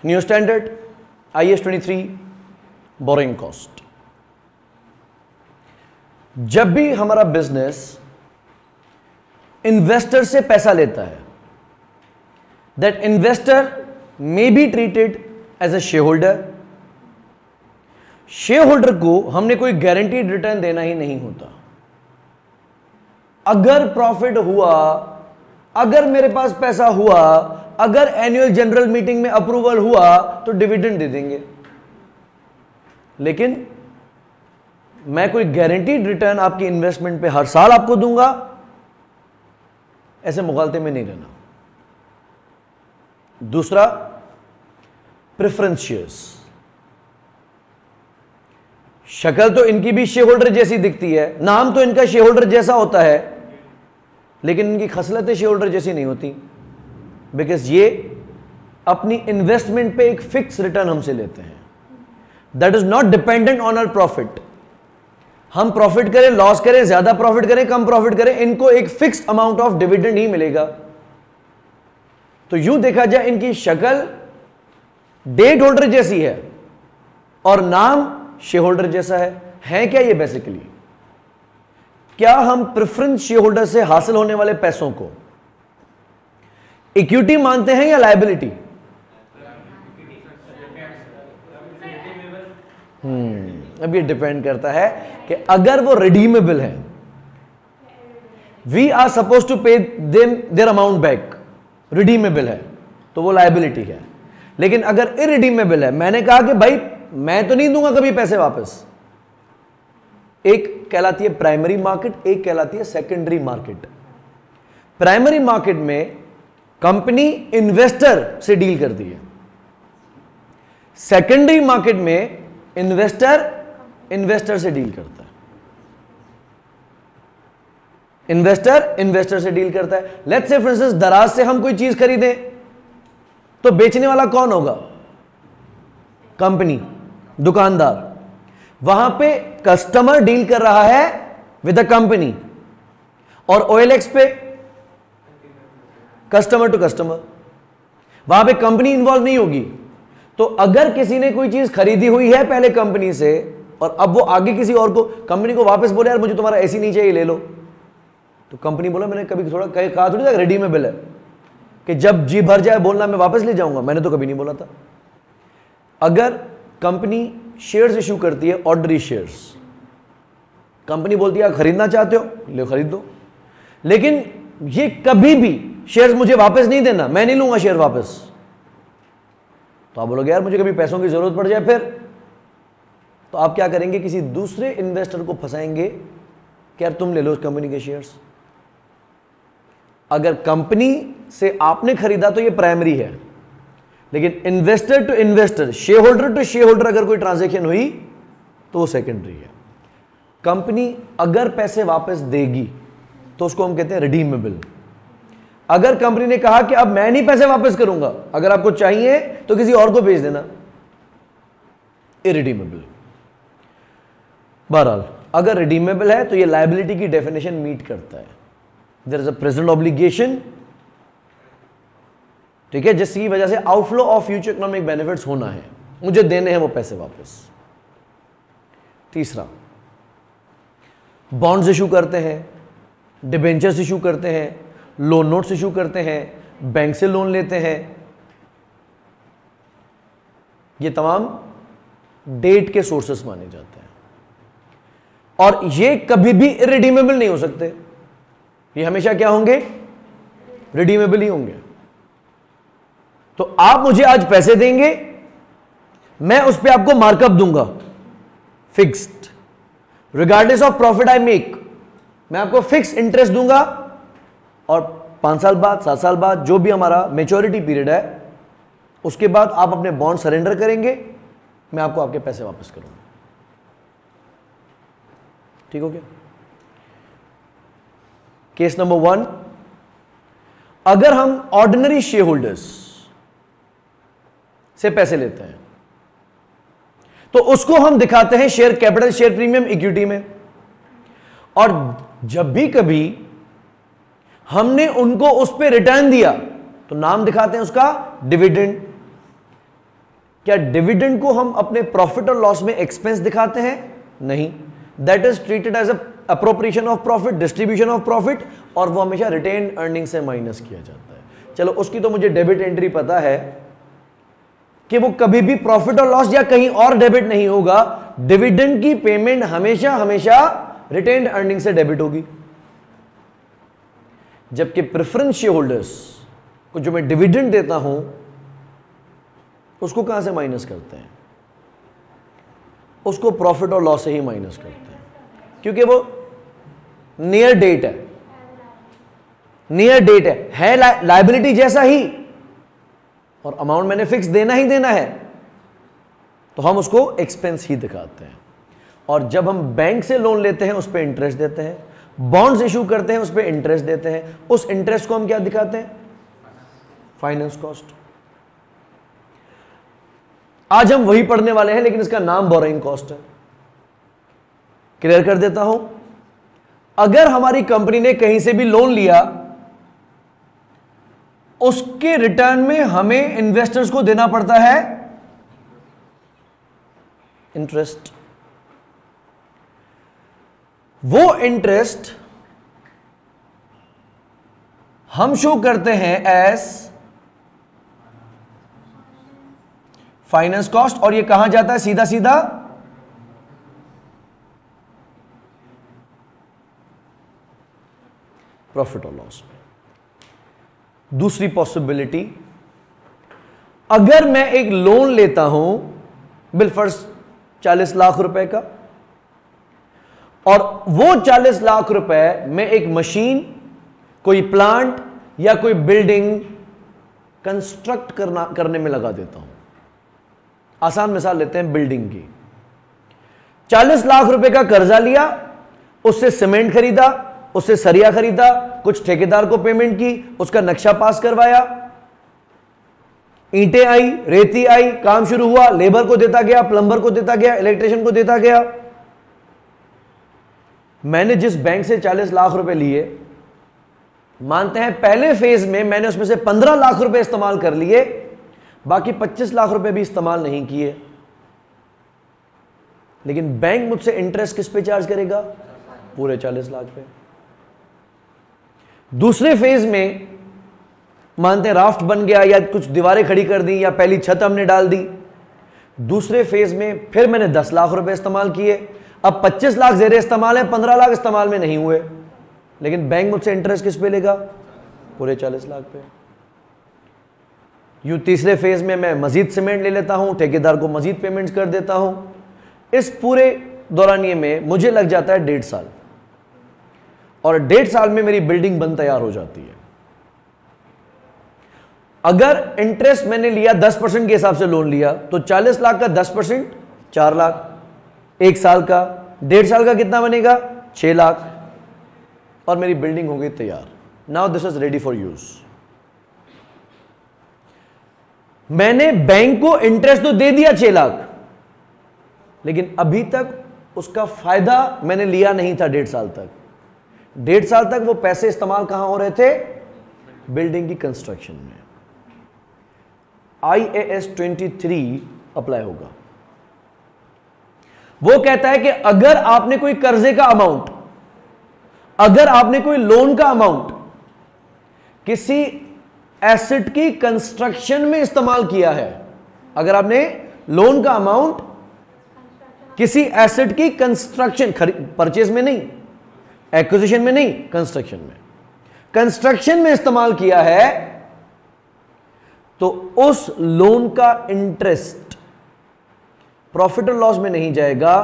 New standard IAS 23 borrowing cost. जब भी हमारा बिजनेस इन्वेस्टर से पैसा लेता है, that investor may be treated as a share holder. Share holder को हमने कोई गारंटीड रिटर्न देना ही नहीं होता। अगर प्रॉफिट हुआ, अगर मेरे पास पैसा हुआ, अगर एनुअल जनरल मीटिंग में अप्रूवल हुआ तो डिविडेंड दे देंगे, लेकिन मैं कोई गारंटीड रिटर्न आपकी इन्वेस्टमेंट पे हर साल आपको दूंगा, ऐसे मुगालते में नहीं रहना। दूसरा, प्रेफरेंस शेयर्स। शक्ल तो इनकी भी शेयर होल्डर जैसी दिखती है, नाम तो इनका शेयर होल्डर जैसा होता है, लेकिन इनकी खसलतें शेयर होल्डर जैसी नहीं होती, बिकॉज ये अपनी इन्वेस्टमेंट पे एक फिक्स रिटर्न हमसे लेते हैं। That is not dependent on our profit. हम प्रॉफिट करें, लॉस करें, ज्यादा प्रॉफिट करें, कम प्रॉफिट करें, इनको एक फिक्स अमाउंट ऑफ डिविडेंड ही मिलेगा। तो यूं देखा जाए इनकी शक्ल डेट होल्डर जैसी है और नाम शेयर होल्डर जैसा है क्या ये बेसिकली? क्या हम प्रेफरेंस शेयर होल्डर से हासिल होने वाले पैसों को इक्विटी मानते हैं या लायबिलिटी? अब ये डिपेंड करता है कि अगर वो रिडीमेबल है, we are suppose to pay them their amount back, redeemable है तो वो लायबिलिटी है। लेकिन अगर इरिडीमेबल है, मैंने कहा कि भाई मैं तो नहीं दूंगा कभी पैसे वापस, एक कहलाती है प्राइमरी मार्केट, एक कहलाती है सेकेंडरी मार्केट। प्राइमरी मार्केट में कंपनी इन्वेस्टर से डील करती है, सेकेंडरी मार्केट में इन्वेस्टर से डील करता है। इन्वेस्टर से डील करता है। लेट्स से फॉर इंस्टेंस दराज से हम कोई चीज खरीदें तो बेचने वाला कौन होगा? कंपनी, दुकानदार। वहां पे कस्टमर डील कर रहा है विद द कंपनी, और OLX पे कस्टमर टू कस्टमर, वहां पे कंपनी इन्वॉल्व नहीं होगी। तो अगर किसी ने कोई चीज खरीदी हुई है पहले कंपनी से और अब वो आगे किसी और को, कंपनी को वापस बोले यार मुझे तुम्हारा ऐसी नहीं चाहिए, ले लो, तो कंपनी बोला मैंने कभी थोड़ा कहा थोड़ी था रिडीमेबल है कि जब जी भर जाए बोलना मैं वापस ले जाऊंगा, मैंने तो कभी नहीं बोला था। अगर कंपनी शेयर्स इशू करती है, ऑर्डनरी शेयर्स, कंपनी बोलती है खरीदना चाहते हो ले खरीद दो, लेकिन ये कभी भी शेयर्स मुझे वापस नहीं देना, मैं नहीं लूंगा शेयर वापस, तो आप बोलोगे यार मुझे कभी पैसों की जरूरत पड़ जाए फिर, तो आप क्या करेंगे? किसी दूसरे इन्वेस्टर को फंसाएंगे कि यार तुम ले लो उस कंपनी के शेयर्स। अगर कंपनी से आपने खरीदा तो ये प्राइमरी है, लेकिन investor to investor, share holder to share holder अगर कोई ट्रांजैक्शन हुई तो वो सेकेंडरी है। कंपनी अगर पैसे वापस देगी तो उसको हम कहते हैं रिडीमेबल। अगर कंपनी ने कहा कि अब मैं नहीं पैसे वापस करूंगा, अगर आपको चाहिए तो किसी और को भेज देना, इरिडीमेबल। बहरहाल अगर रिडीमेबल है तो ये लायबिलिटी की डेफिनेशन मीट करता है। There is a present obligation, ठीक है, जिसकी वजह से outflow of future economic benefits होना है, मुझे देने हैं वो पैसे वापस। तीसरा, बॉन्ड्स इशू करते हैं, डिबेंचर्स इशू करते हैं, लोन नोट्स इशू करते हैं, बैंक से लोन लेते हैं, ये तमाम डेट के सोर्सेस माने जाते हैं और ये कभी भी इरिडीमेबल नहीं हो सकते, ये हमेशा क्या होंगे? रिडीमेबल ही होंगे। तो आप मुझे आज पैसे देंगे, मैं उस पर आपको मार्कअप दूंगा fixed, regardless of profit I make, मैं आपको फिक्स इंटरेस्ट दूंगा और 5 साल बाद 7 साल बाद जो भी हमारा मेच्योरिटी पीरियड है उसके बाद आप अपने बॉन्ड सरेंडर करेंगे, मैं आपको आपके पैसे वापस करूंगा। ठीक हो गया? केस नंबर 1, अगर हम ऑर्डिनरी शेयर होल्डर्स से पैसे लेते हैं तो उसको हम दिखाते हैं share capital, share premium, equity में, और जब भी कभी हमने उनको उस पर रिटर्न दिया तो नाम दिखाते हैं उसका डिविडेंड। क्या डिविडेंड को हम अपने प्रॉफिट और लॉस में एक्सपेंस दिखाते हैं? नहीं, that is treated as appropriation of profit, distribution of profit, और वो हमेशा रिटेन अर्निंग से माइनस किया जाता है। चलो उसकी तो मुझे डेबिट एंट्री पता है कि वो कभी भी प्रॉफिट और लॉस या कहीं और डेबिट नहीं होगा। डिविडेंड की पेमेंट हमेशा हमेशा रिटेन्ड अर्निंग से डेबिट होगी, जबकि प्रेफरेंस शेयर होल्डर्स को जो मैं डिविडेंड देता हूं उसको कहां से माइनस करते हैं? उसको प्रॉफिट और लॉस से ही माइनस करते हैं, क्योंकि वो नियर डेट है, नियर डेट है लायबिलिटी जैसा ही, और अमाउंट मैंने फिक्स देना ही देना है, तो हम उसको एक्सपेंस ही दिखाते हैं। और जब हम बैंक से लोन लेते हैं उस पर इंटरेस्ट देते हैं, बॉन्ड्स इशू करते हैं उस पर इंटरेस्ट देते हैं, उस इंटरेस्ट को हम क्या दिखाते हैं? Finance cost. आज हम वही पढ़ने वाले हैं, लेकिन इसका नाम बोरोइंग कॉस्ट है। क्लियर कर देता हूं, अगर हमारी कंपनी ने कहीं से भी लोन लिया, उसके रिटर्न में हमें इन्वेस्टर्स को देना पड़ता है इंटरेस्ट। वो इंटरेस्ट हम शो करते हैं एज फाइनेंस कॉस्ट, और ये कहां जाता है? सीधा सीधा प्रॉफिट और लॉस में। दूसरी पॉसिबिलिटी, अगर मैं एक लोन लेता हूं बिलफर्ज 40 लाख रुपए का, और वो 40 लाख रुपए में एक मशीन, कोई प्लांट या कोई बिल्डिंग कंस्ट्रक्ट करने में लगा देता हूं। आसान मिसाल लेते हैं बिल्डिंग की। 40 लाख रुपए का कर्जा लिया, उससे सीमेंट खरीदा, उससे सरिया खरीदा, कुछ ठेकेदार को पेमेंट की, उसका नक्शा पास करवाया, ईंटें आई, रेती आई, काम शुरू हुआ, लेबर को देता गया, प्लम्बर को देता गया, इलेक्ट्रिशियन को देता गया। मैंने जिस बैंक से 40 लाख रुपए लिए, मानते हैं पहले फेज में मैंने उसमें से 15 लाख रुपए इस्तेमाल कर लिए, बाकी 25 लाख रुपए भी इस्तेमाल नहीं किए, लेकिन बैंक मुझसे इंटरेस्ट किस पे चार्ज करेगा? पूरे 40 लाख पे। दूसरे फेज में मानते हैं राफ्ट बन गया, या कुछ दीवारें खड़ी कर दी, या पहली छत हमने डाल दी। दूसरे फेज में फिर मैंने 10 लाख रुपए इस्तेमाल किए, अब 25 लाख जेरे इस्तेमाल है, 15 लाख इस्तेमाल में नहीं हुए, लेकिन बैंक मुझसे इंटरेस्ट किस पे लेगा? पूरे 40 लाख पे। यूं तीसरे फेज में मैं मजीद सीमेंट ले लेता हूं, ठेकेदार को मजीद पेमेंट्स कर देता हूं। इस पूरे दौरानिए में मुझे लग जाता है 1.5 साल, और 1.5 साल में मेरी बिल्डिंग बन तैयार हो जाती है। अगर इंटरेस्ट मैंने लिया 10% के हिसाब से लोन लिया, तो 40 लाख का 10% 4 लाख, 1 साल का, 1.5 साल का कितना बनेगा? 6 लाख, और मेरी बिल्डिंग हो गई तैयार। Now this is ready for use. मैंने बैंक को इंटरेस्ट तो दे दिया 6 लाख, लेकिन अभी तक उसका फायदा मैंने लिया नहीं था 1.5 साल तक। 1.5 साल तक वो पैसे इस्तेमाल कहां हो रहे थे? बिल्डिंग की कंस्ट्रक्शन में। IAS 23 अप्लाई होगा। वो कहता है कि अगर आपने कोई कर्जे का अमाउंट, अगर आपने कोई लोन का अमाउंट किसी एसेट की कंस्ट्रक्शन में इस्तेमाल किया है, अगर आपने लोन का अमाउंट किसी एसेट की कंस्ट्रक्शन, परचेज में नहीं, एक्विजिशन में नहीं, कंस्ट्रक्शन में, कंस्ट्रक्शन में इस्तेमाल किया है, तो उस लोन का इंटरेस्ट प्रॉफिट और लॉस में नहीं जाएगा,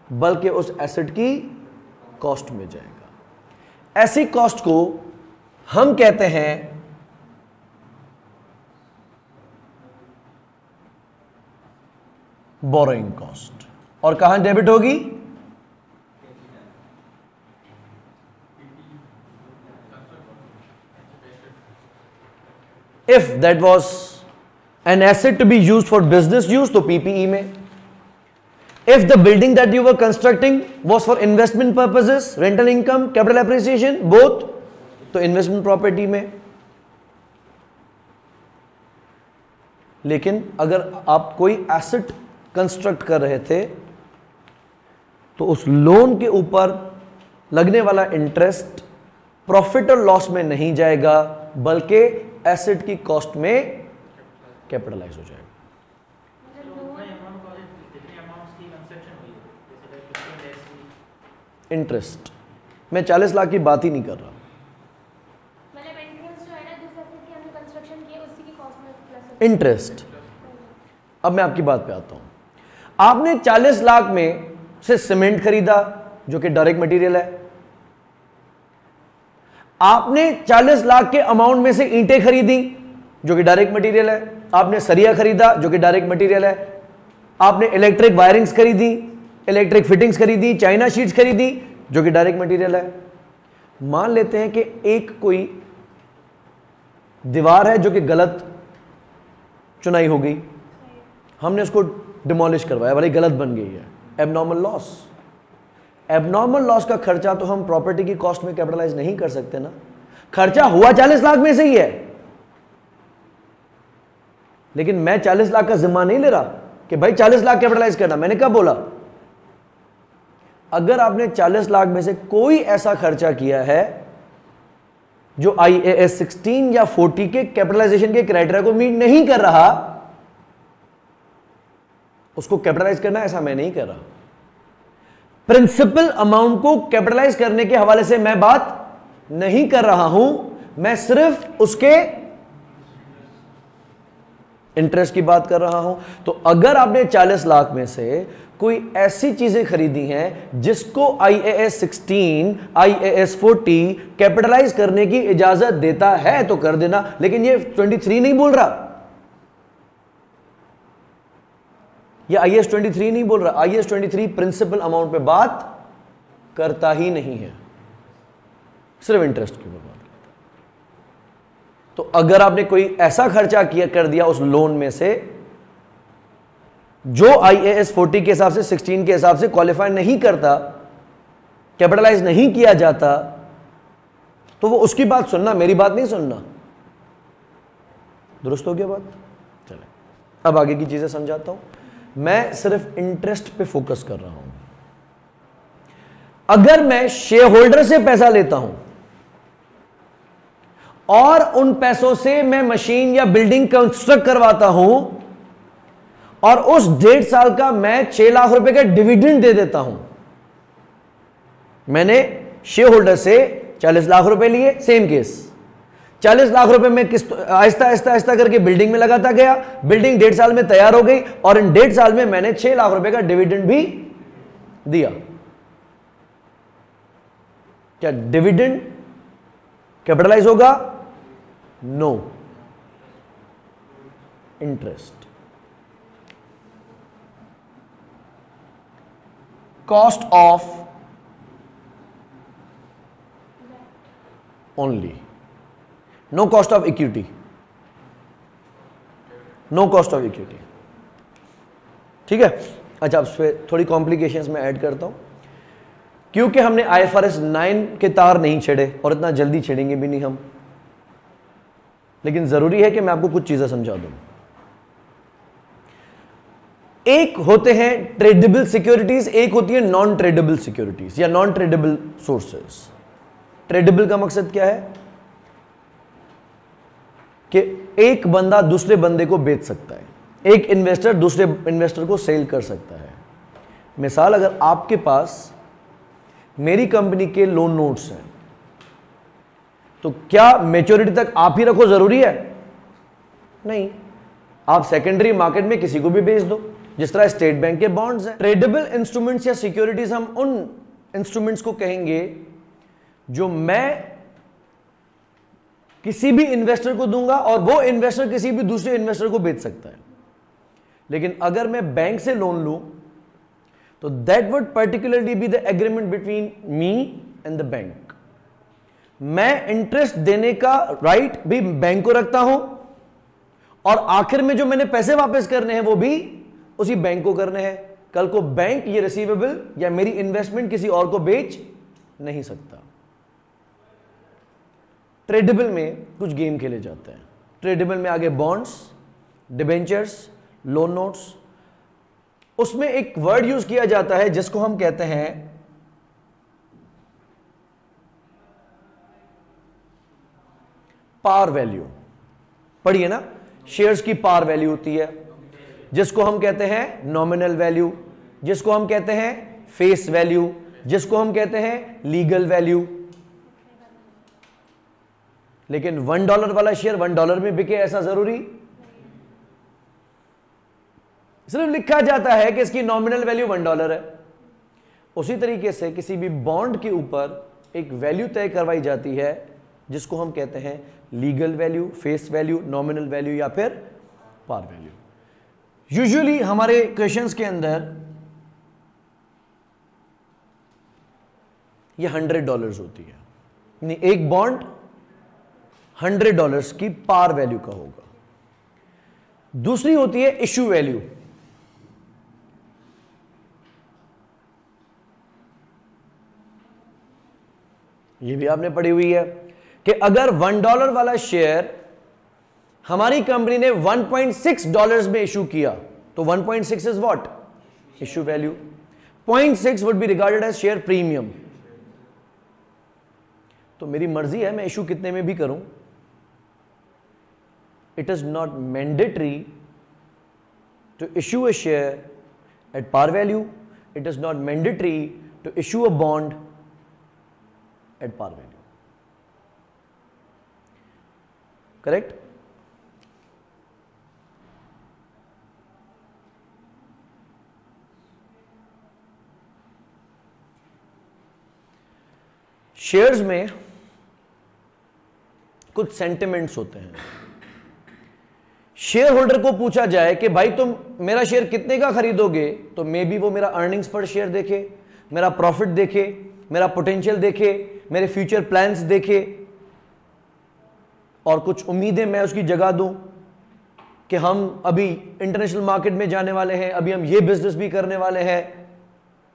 बल्कि उस एसेट की कॉस्ट में जाएगा। ऐसी कॉस्ट को हम कहते हैं बोरोइंग कॉस्ट। और कहां डेबिट होगी? If that was an asset to be used for business use, तो पीपीई में। If the building that you were constructing was for investment purposes, rental income, capital appreciation, both, तो investment property में। लेकिन अगर आप कोई asset construct कर रहे थे तो उस लोन के ऊपर लगने वाला इंटरेस्ट प्रॉफिट और लॉस में नहीं जाएगा, बल्कि एसेट की कॉस्ट में कैपिटलाइज हो जाएगा। इंटरेस्ट, मैं 40 लाख की बात ही नहीं कर रहा। इंटरेस्ट, अब मैं आपकी बात पे आता हूं। आपने 40 लाख में से सीमेंट खरीदा जो कि डायरेक्ट मटेरियल है, आपने 40 लाख के अमाउंट में से ईंटें खरीदी जो कि डायरेक्ट मटेरियल है, आपने सरिया खरीदा जो कि डायरेक्ट मटेरियल है, आपने इलेक्ट्रिक वायरिंग्स खरीदी, इलेक्ट्रिक फिटिंग्स खरीदी, चाइना शीट्स खरीदी जो कि डायरेक्ट मटेरियल है। मान लेते हैं कि एक कोई दीवार है जो कि गलत चुनाई हो गई, हमने उसको डिमोलिश करवाया, भले गलत बन गई है, एबनॉर्मल लॉस। एबनॉर्मल लॉस का खर्चा तो हम प्रॉपर्टी की कॉस्ट में कैपिटलाइज नहीं कर सकते ना, खर्चा हुआ 40 लाख में से ही है, लेकिन मैं 40 लाख का जिम्मा नहीं ले रहा कि भाई 40 लाख कैपिटलाइज करना। मैंने कब बोला? अगर आपने 40 लाख में से कोई ऐसा खर्चा किया है जो IAS 16 या 40 के कैपिटलाइजेशन के क्राइटेरिया को मीट नहीं कर रहा, उसको कैपिटलाइज करना, ऐसा मैं नहीं कर रहा। प्रिंसिपल अमाउंट को कैपिटलाइज करने के हवाले से मैं बात नहीं कर रहा हूं, मैं सिर्फ उसके इंटरेस्ट की बात कर रहा हूं। तो अगर आपने 40 लाख में से कोई ऐसी चीजें खरीदी हैं जिसको IAS 16, IAS 40 कैपिटलाइज करने की इजाजत देता है तो कर देना, लेकिन ये 23 नहीं बोल रहा, ये IAS 23 नहीं बोल रहा। IAS 23 प्रिंसिपल अमाउंट पे बात करता ही नहीं है, सिर्फ इंटरेस्ट की बात करता है। तो अगर आपने कोई ऐसा खर्चा किया कर दिया उस लोन में से जो IAS 40 के हिसाब से, 16 के हिसाब से क्वालिफाई नहीं करता, कैपिटलाइज नहीं किया जाता, तो वो उसकी बात सुनना, मेरी बात नहीं सुनना। दुरुस्त हो गया बात? चले अब आगे की चीजें समझाता हूं। मैं सिर्फ इंटरेस्ट पे फोकस कर रहा हूं। अगर मैं शेयर होल्डर से पैसा लेता हूं और उन पैसों से मैं मशीन या बिल्डिंग कंस्ट्रक्ट करवाता हूं और उस 1.5 साल का मैं 6 लाख रुपए का डिविडेंड दे देता हूं, मैंने शेयर होल्डर से 40 लाख रुपए लिए, सेम केस 40 लाख रुपए में किस्त आहिस्ता आहिस्ता आहिस्ता करके बिल्डिंग में लगाता गया, बिल्डिंग 1.5 साल में तैयार हो गई और इन 1.5 साल में मैंने 6 लाख रुपए का डिविडेंड भी दिया। क्या डिविडेंड कैपिटलाइज होगा? No, interest. Cost of only, no cost of equity, no cost of equity. ठीक है? अच्छा, अब इस पर थोड़ी कॉम्प्लिकेशंस में ऐड करता हूं, क्योंकि हमने IFRS 9 के तार नहीं छेड़े और इतना जल्दी छेड़ेंगे भी नहीं हम, लेकिन जरूरी है कि मैं आपको कुछ चीजें समझा दूं। एक होते हैं ट्रेडेबल सिक्योरिटीज, एक होती है नॉन ट्रेडेबल सिक्योरिटीज या नॉन ट्रेडेबल सोर्सेस। ट्रेडेबल का मकसद क्या है कि एक बंदा दूसरे बंदे को बेच सकता है, एक इन्वेस्टर दूसरे इन्वेस्टर को सेल कर सकता है। मिसाल, अगर आपके पास मेरी कंपनी के लोन नोट्स हैं तो क्या मैच्योरिटी तक आप ही रखो जरूरी है? नहीं, आप सेकेंडरी मार्केट में किसी को भी बेच दो, जिस तरह स्टेट बैंक के बॉन्ड्स हैं। ट्रेडेबल इंस्ट्रूमेंट्स या सिक्योरिटीज हम उन इंस्ट्रूमेंट्स को कहेंगे जो मैं किसी भी इन्वेस्टर को दूंगा और वो इन्वेस्टर किसी भी दूसरे इन्वेस्टर को बेच सकता है। लेकिन अगर मैं बैंक से लोन लूं तो that would particularly be the agreement between me and the bank. मैं इंटरेस्ट देने का राइट भी बैंक को रखता हूं और आखिर में जो मैंने पैसे वापस करने हैं वो भी उसी बैंक को करने हैं। कल को बैंक ये रिसीवेबल या मेरी इन्वेस्टमेंट किसी और को बेच नहीं सकता। ट्रेडेबल में कुछ गेम खेले जाते हैं। ट्रेडेबल में आगे बॉन्ड्स, डिबेंचर्स, लोन नोट्स, उसमें एक वर्ड यूज किया जाता है जिसको हम कहते हैं पार वैल्यू। पढ़िए ना, शेयर्स की पार वैल्यू होती है, जिसको हम कहते हैं नॉमिनल वैल्यू, जिसको हम कहते हैं फेस वैल्यू, जिसको हम कहते हैं लीगल वैल्यू। लेकिन $1 वाला शेयर $1 में बिके ऐसा जरूरी? सिर्फ लिखा जाता है कि इसकी नॉमिनल वैल्यू $1 है। उसी तरीके से किसी भी बॉन्ड के ऊपर एक वैल्यू तय करवाई जाती है जिसको हम कहते हैं legal value, face value, nominal value या फिर पार वैल्यू। यूजुअली हमारे क्वेश्चंस के अंदर ये $100 होती है, यानी एक बॉन्ड $100 की पार वैल्यू का होगा। दूसरी होती है इश्यू वैल्यू। ये भी आपने पढ़ी हुई है कि अगर $1 वाला शेयर हमारी कंपनी ने $1.6 में इशू किया तो 1.6 is what? Issue value. 0.6 would be regarded as share premium. तो मेरी मर्जी है मैं इशू कितने में भी करूं, it is not mandatory to issue a share at par value, it is not mandatory to issue a bond at par value. Correct? Shares में कुछ सेंटिमेंट्स होते हैं। शेयर होल्डर को पूछा जाए कि भाई तुम मेरा शेयर कितने का खरीदोगे, तो मे बी वो मेरा अर्निंग्स पर शेयर देखे, मेरा प्रॉफिट देखे, मेरा पोटेंशियल देखे, मेरे फ्यूचर प्लान्स देखे और कुछ उम्मीदें मैं उसकी जगा दूं कि हम अभी इंटरनेशनल मार्केट में जाने वाले हैं, अभी हम ये बिजनेस भी करने वाले हैं।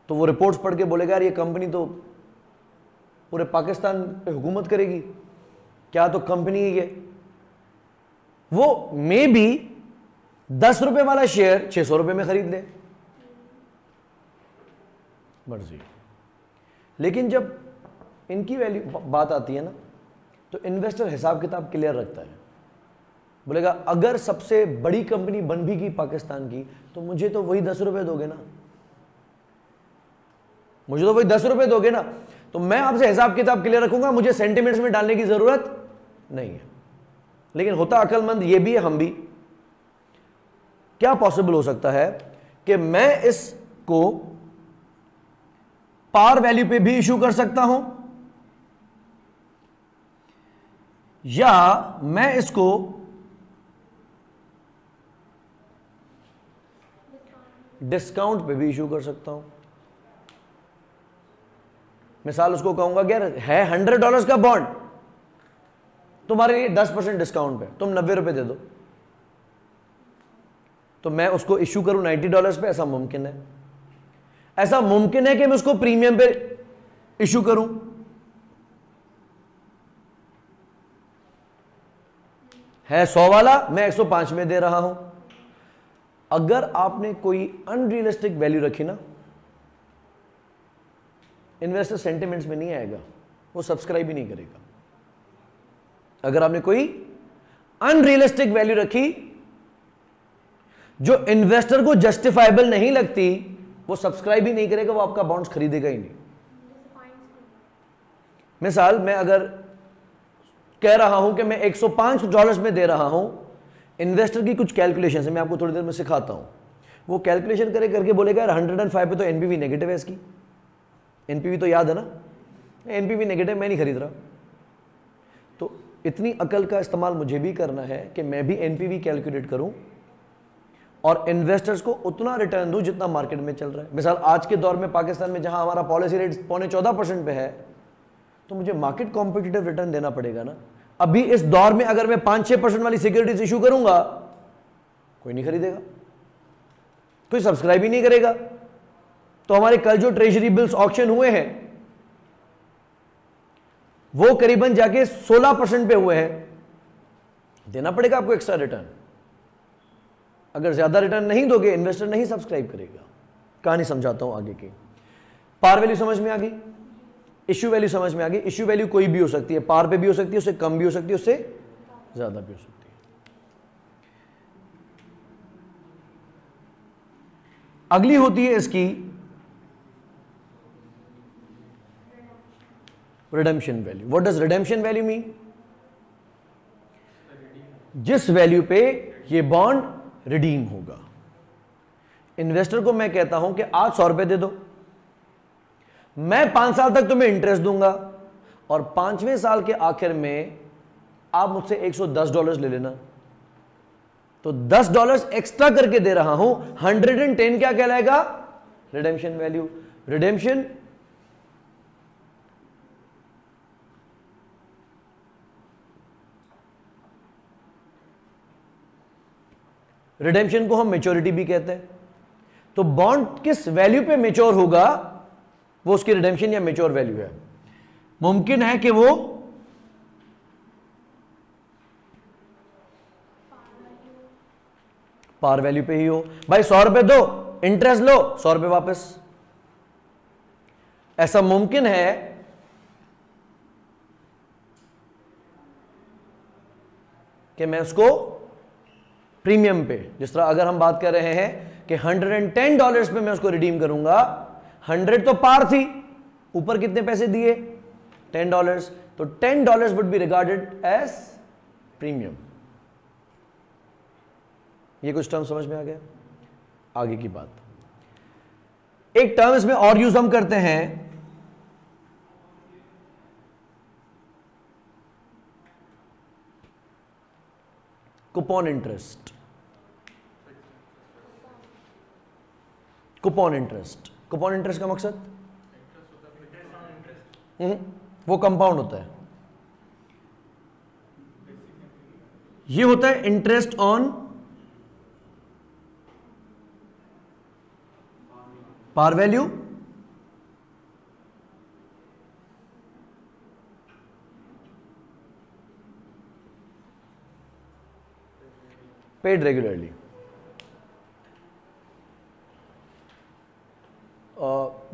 तो वो रिपोर्ट्स पढ़ के बोलेगा यार ये कंपनी तो पूरे पाकिस्तान पे हुकूमत करेगी, क्या तो कंपनी है ये। वो मे बी ₹10 वाला शेयर ₹600 में खरीद ले, मर्जी। लेकिन जब इनकी वैल्यू बात आती है ना, तो इन्वेस्टर हिसाब किताब क्लियर रखता है, बोलेगा अगर सबसे बड़ी कंपनी बन भी गई पाकिस्तान की तो मुझे तो वही ₹10 दोगे ना, मुझे तो वही ₹10 दोगे ना। तो मैं आपसे हिसाब किताब क्लियर रखूंगा, मुझे सेंटिमेंट्स में डालने की जरूरत नहीं है। लेकिन होता अक्लमंद ये भी है, हम भी। क्या पॉसिबल हो सकता है कि मैं इसको पार वैल्यू पे भी इशू कर सकता हूं, या मैं इसको डिस्काउंट पे भी इशू कर सकता हूं। मिसाल उसको कहूंगा कि यार है $100 का बॉन्ड, तुम्हारे लिए 10% डिस्काउंट पे, तुम ₹90 दे दो। तो मैं उसको इशू करूं $90 पे, ऐसा मुमकिन है। ऐसा मुमकिन है कि मैं उसको प्रीमियम पे इशू करूं। है 100 वाला, मैं 105 में दे रहा हूं। अगर आपने कोई अनरियलिस्टिक वैल्यू रखी ना, इन्वेस्टर सेंटिमेंट्स में नहीं आएगा, वो सब्सक्राइब ही नहीं करेगा। अगर आपने कोई अनरियलिस्टिक वैल्यू रखी जो इन्वेस्टर को जस्टिफाइबल नहीं लगती, वो सब्सक्राइब ही नहीं करेगा, वो आपका बॉन्ड्स खरीदेगा ही नहीं। मिसाल मैं अगर कह रहा हूं कि मैं $105 में दे रहा हूं, इन्वेस्टर की कुछ कैलकुलेशन है, मैं आपको थोड़ी देर में सिखाता हूं। वो कैलकुलेशन करके बोलेगा यार 105 पे तो एनपीवी नेगेटिव है इसकी, एनपीवी तो याद है ना, एनपीवी नेगेटिव, मैं नहीं खरीद रहा। तो इतनी अकल का इस्तेमाल मुझे भी करना है कि मैं भी एनपीवी कैलकुलेट करूं और इन्वेस्टर्स को उतना रिटर्न दूं जितना मार्केट में चल रहा है। मिसाल आज के दौर में पाकिस्तान में जहां हमारा पॉलिसी रेट 14.25% पे है, तो मुझे मार्केट कॉम्पिटिटिव रिटर्न देना पड़ेगा ना। अभी इस दौर में अगर मैं 5-6% वाली सिक्योरिटीज इशू करूंगा, कोई नहीं खरीदेगा, कोई सब्सक्राइब ही नहीं करेगा। तो हमारे कल जो ट्रेजरी बिल्स ऑक्शन हुए हैं वो करीबन जाके 16% पे हुए हैं, देना पड़ेगा आपको एक्स्ट्रा रिटर्न। अगर ज्यादा रिटर्न नहीं दोगे इन्वेस्टर नहीं सब्सक्राइब करेगा। कहानी समझाता हूं आगे की। पार वैल्यू समझ में आ गई, इश्यू वैल्यू समझ में आ गई। इश्यू वैल्यू कोई भी हो सकती है, पार पे भी हो सकती है, उससे कम भी हो सकती है, उससे ज्यादा भी हो सकती है। अगली होती है इसकी redemption value. What does redemption value mean? जिस वैल्यू पे ये बॉन्ड रिडीम होगा। इन्वेस्टर को मैं कहता हूं कि आज 100 रुपए दे दो, मैं 5 साल तक तुम्हें इंटरेस्ट दूंगा और 5वें साल के आखिर में आप मुझसे $110 ले लेना। तो $10 एक्स्ट्रा करके दे रहा हूं। 110 क्या कहलाएगा? Redemption value. रिडेम्पशन रिडेम्पशन को हम मेच्योरिटी भी कहते हैं। तो बॉन्ड किस वैल्यू पे मेच्योर होगा वो उसकी रिडेम्पशन या मेच्योर वैल्यू है। मुमकिन है कि वो पार वैल्यू पे ही हो। भाई 100 रुपए दो, इंटरेस्ट लो, 100 रुपए वापस। ऐसा मुमकिन है कि मैं उसको प्रीमियम पे, जिस तरह अगर हम बात कर रहे हैं कि $110 पे मैं उसको रिडीम करूंगा, 100 तो पार थी, ऊपर कितने पैसे दिए? $10, तो $10 would be regarded as premium. ये कुछ टर्म समझ में आ गया? आगे की बात, एक टर्म इसमें और यूज हम करते हैं, coupon interest. Coupon interest, coupon interest का मकसद वो कंपाउंड होता है। ये होता है interest on par value paid regularly.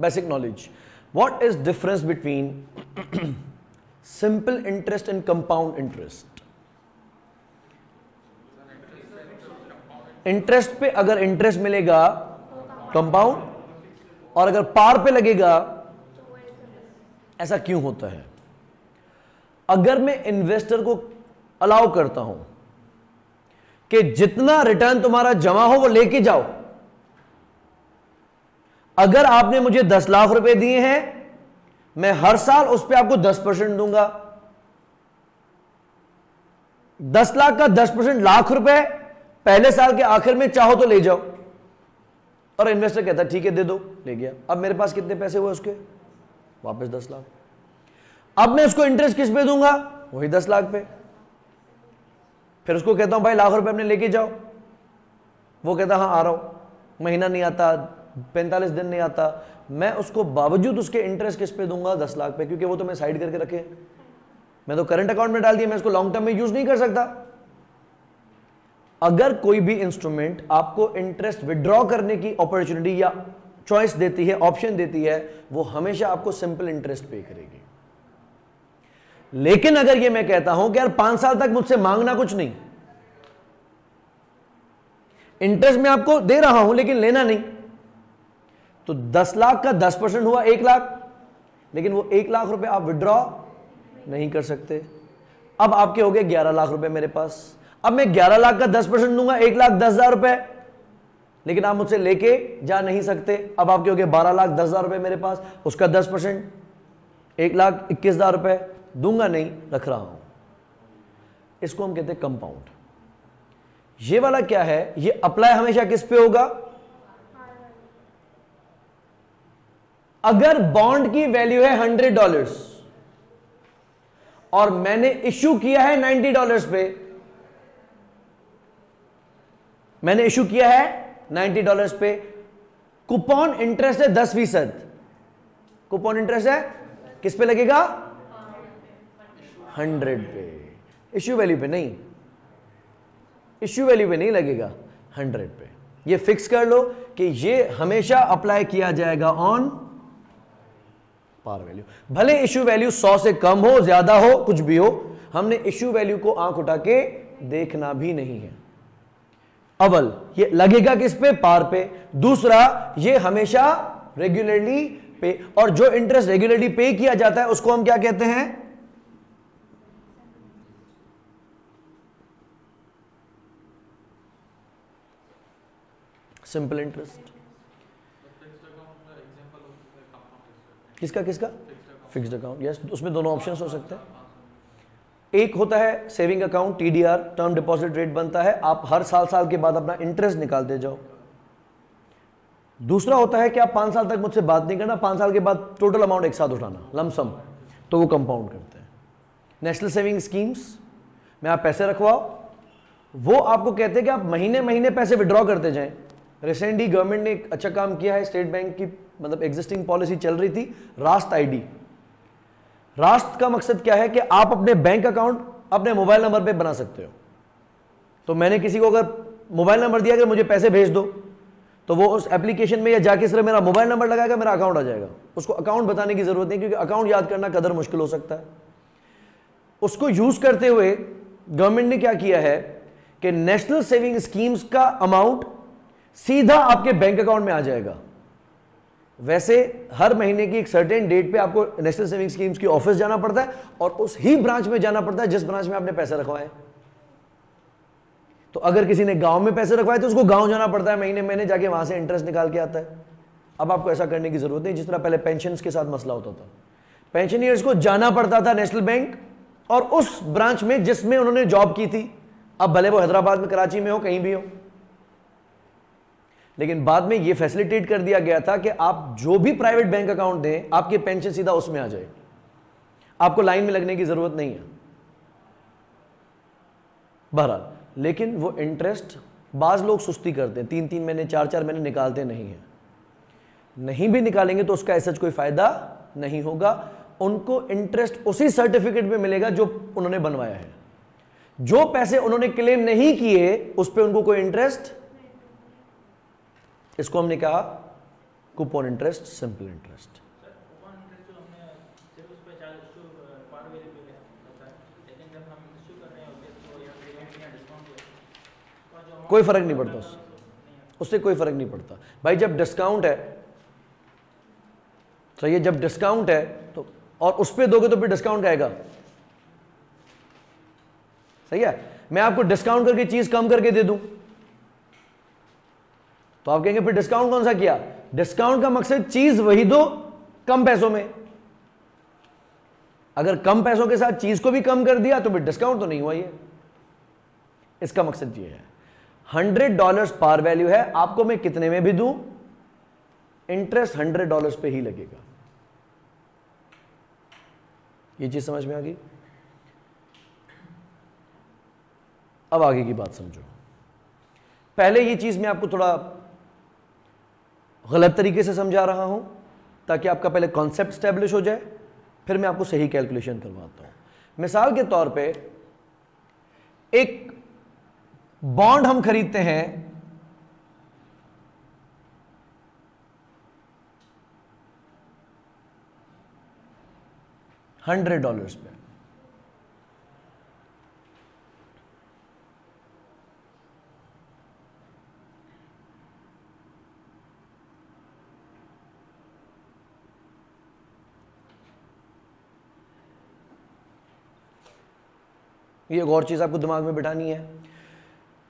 Basic knowledge. What is difference between simple interest and compound interest? Interest पे अगर इंटरेस्ट मिलेगा कंपाउंड, और अगर पार पे लगेगा, ऐसा क्यों होता है? अगर मैं इन्वेस्टर को अलाउ करता हूं कि जितना रिटर्न तुम्हारा जमा हो वो लेके जाओ, अगर आपने मुझे 10 लाख रुपए दिए हैं, मैं हर साल उस पर आपको 10% दूंगा। 10 लाख का 10% लाख रुपए, पहले साल के आखिर में चाहो तो ले जाओ। और इन्वेस्टर कहता ठीक है दे दो, ले गया। अब मेरे पास कितने पैसे हुए उसके? वापस 10 लाख। अब मैं उसको इंटरेस्ट किस पे दूंगा? वही 10 लाख पे। फिर उसको कहता हूं भाई लाख रुपए अपने लेके जाओ, वो कहता हाँ आ रहा हूं। महीना नहीं आता, 45 दिन नहीं आता, मैं उसको बावजूद उसके इंटरेस्ट किस पे दूंगा? 10 लाख पे, क्योंकि वो तो मैं साइड करके रखे, मैं तो करंट अकाउंट में डाल दिया, मैं इसको लॉन्ग टर्म में यूज नहीं कर सकता। अगर कोई भी इंस्ट्रूमेंट आपको इंटरेस्ट विड्रॉ करने की अपॉर्चुनिटी या चॉइस देती है, ऑप्शन देती है, वो हमेशा आपको सिंपल इंटरेस्ट पे करेगी। लेकिन अगर ये मैं कहता हूं कि यार 5 साल तक मुझसे मांगना कुछ नहीं, इंटरेस्ट मैं आपको दे रहा हूं लेकिन लेना नहीं, तो 10 लाख का 10% हुआ 1 लाख, लेकिन वो 1 लाख रुपए आप विड्रॉ नहीं कर सकते। अब आपके हो गए 11 लाख रुपए मेरे पास। अब मैं 11 लाख का 10% दूंगा, 1,10,000 रुपए, लेकिन आप मुझसे लेके जा नहीं सकते। अब आपके हो गए 12,10,000 रुपए मेरे पास, उसका 10% 1,21,000 रुपए दूंगा नहीं, रख रहा हूं। इसको हम कहते हैं कंपाउंड। ये वाला क्या है? ये अप्लाई हमेशा किस पे होगा? अगर बॉन्ड की वैल्यू है $100 और मैंने इश्यू किया है $90 पे, मैंने इश्यू किया है $90 पे, कूपन इंटरेस्ट है 10%। कूपन इंटरेस्ट है किस पे लगेगा? 100 पे, इश्यू वैल्यू पे नहीं, इश्यू वैल्यू पे नहीं लगेगा, 100 पे। ये फिक्स कर लो कि ये हमेशा अप्लाई किया जाएगा ऑन पार वैल्यू, भले इश्यू वैल्यू 100 से कम हो, ज्यादा हो, कुछ भी हो, हमने इश्यू वैल्यू को आंख उठा के देखना भी नहीं है। अव्वल ये लगेगा किस पे? पार पे। दूसरा, ये हमेशा रेगुलरली पे, और जो इंटरेस्ट रेगुलरली पे किया जाता है उसको हम क्या कहते हैं? Simple interest. किसका किसका? Fixed account. यस, उसमें दोनों ऑप्शंस हो सकते हैं। एक होता है saving account, TDR, term deposit rate बनता है, आप हर साल के बाद अपना इंटरेस्ट निकालते जाओ। दूसरा होता है कि आप 5 साल तक मुझसे बात नहीं करना, 5 साल के बाद टोटल अमाउंट एक साथ उठाना, लमसम, तो वो कंपाउंड करते हैं। नेशनल सेविंग स्कीम्स में आप पैसे रखवाओ, वो आपको कहते हैं कि आप महीने महीने पैसे विड्रॉ करते जाएं। रिसेंटली गवर्नमेंट ने एक अच्छा काम किया है, स्टेट बैंक की मतलब एग्जिस्टिंग पॉलिसी चल रही थी, रास्त आईडी। रास्त का मकसद क्या है कि आप अपने बैंक अकाउंट अपने मोबाइल नंबर पे बना सकते हो। तो मैंने किसी को अगर मोबाइल नंबर दिया कि मुझे पैसे भेज दो, तो वो उस एप्लीकेशन में या जाके सिर्फ मेरा मोबाइल नंबर लगाएगा, मेरा अकाउंट आ जाएगा। उसको अकाउंट बताने की जरूरत नहीं, क्योंकि अकाउंट याद करना कदर मुश्किल हो सकता है। उसको यूज करते हुए गवर्नमेंट ने क्या किया है कि नेशनल सेविंग स्कीम्स का अमाउंट सीधा आपके बैंक अकाउंट में आ जाएगा। वैसे हर महीने की एक सर्टेन डेट पे आपको नेशनल सेविंग स्कीम्स की ऑफिस जाना पड़ता है और उस ही ब्रांच में जाना पड़ता है जिस ब्रांच में आपने पैसे रखवाए। तो अगर किसी ने गांव में पैसे रखवाए तो उसको गांव जाना पड़ता है, महीने महीने जाके वहां से इंटरेस्ट निकाल के आता है। अब आपको ऐसा करने की जरूरत नहीं, जिस तरह पहले पेंशन के साथ मसला होता था। पेंशनियर्स को जाना पड़ता था नेशनल बैंक और उस ब्रांच में जिसमें उन्होंने जॉब की थी, अब भले वो हैदराबाद में, कराची में हो, कहीं भी हो। लेकिन बाद में यह फैसिलिटेट कर दिया गया था कि आप जो भी प्राइवेट बैंक अकाउंट दें, आपकी पेंशन सीधा उसमें आ जाए, आपको लाइन में लगने की जरूरत नहीं है। बहरहाल, लेकिन वो इंटरेस्ट बाज लोग सुस्ती करते हैं, 3-3 महीने 4-4 महीने निकालते नहीं है। नहीं भी निकालेंगे तो उसका ऐसा कोई फायदा नहीं होगा। उनको इंटरेस्ट उसी सर्टिफिकेट में मिलेगा जो उन्होंने बनवाया है। जो पैसे उन्होंने क्लेम नहीं किए उस पर उनको कोई इंटरेस्ट, इसको हमने कहा कूपन इंटरेस्ट, सिंपल इंटरेस्ट। कोई फर्क नहीं पड़ता उससे कोई फर्क नहीं पड़ता भाई। जब डिस्काउंट है, सही है, जब डिस्काउंट है तो और उस पे दोगे तो फिर डिस्काउंट आएगा, सही है। मैं आपको डिस्काउंट करके चीज कम करके दे दूं तो आप कहेंगे फिर डिस्काउंट कौन सा किया? डिस्काउंट का मकसद चीज वही दो कम पैसों में। अगर कम पैसों के साथ चीज को भी कम कर दिया तो फिर डिस्काउंट तो नहीं हुआ। ये इसका मकसद ये है। $100 पार वैल्यू है, आपको मैं कितने में भी दूं इंटरेस्ट $100 पे ही लगेगा। ये चीज समझ में आ गई? अब आगे की बात समझो। पहले ये चीज मैं आपको थोड़ा गलत तरीके से समझा रहा हूं ताकि आपका पहले कॉन्सेप्ट स्टैब्लिश हो जाए, फिर मैं आपको सही कैलकुलेशन करवाता हूं। मिसाल के तौर पे एक बॉन्ड हम खरीदते हैं $100 पे। ये एक और चीज आपको दिमाग में बिठानी है,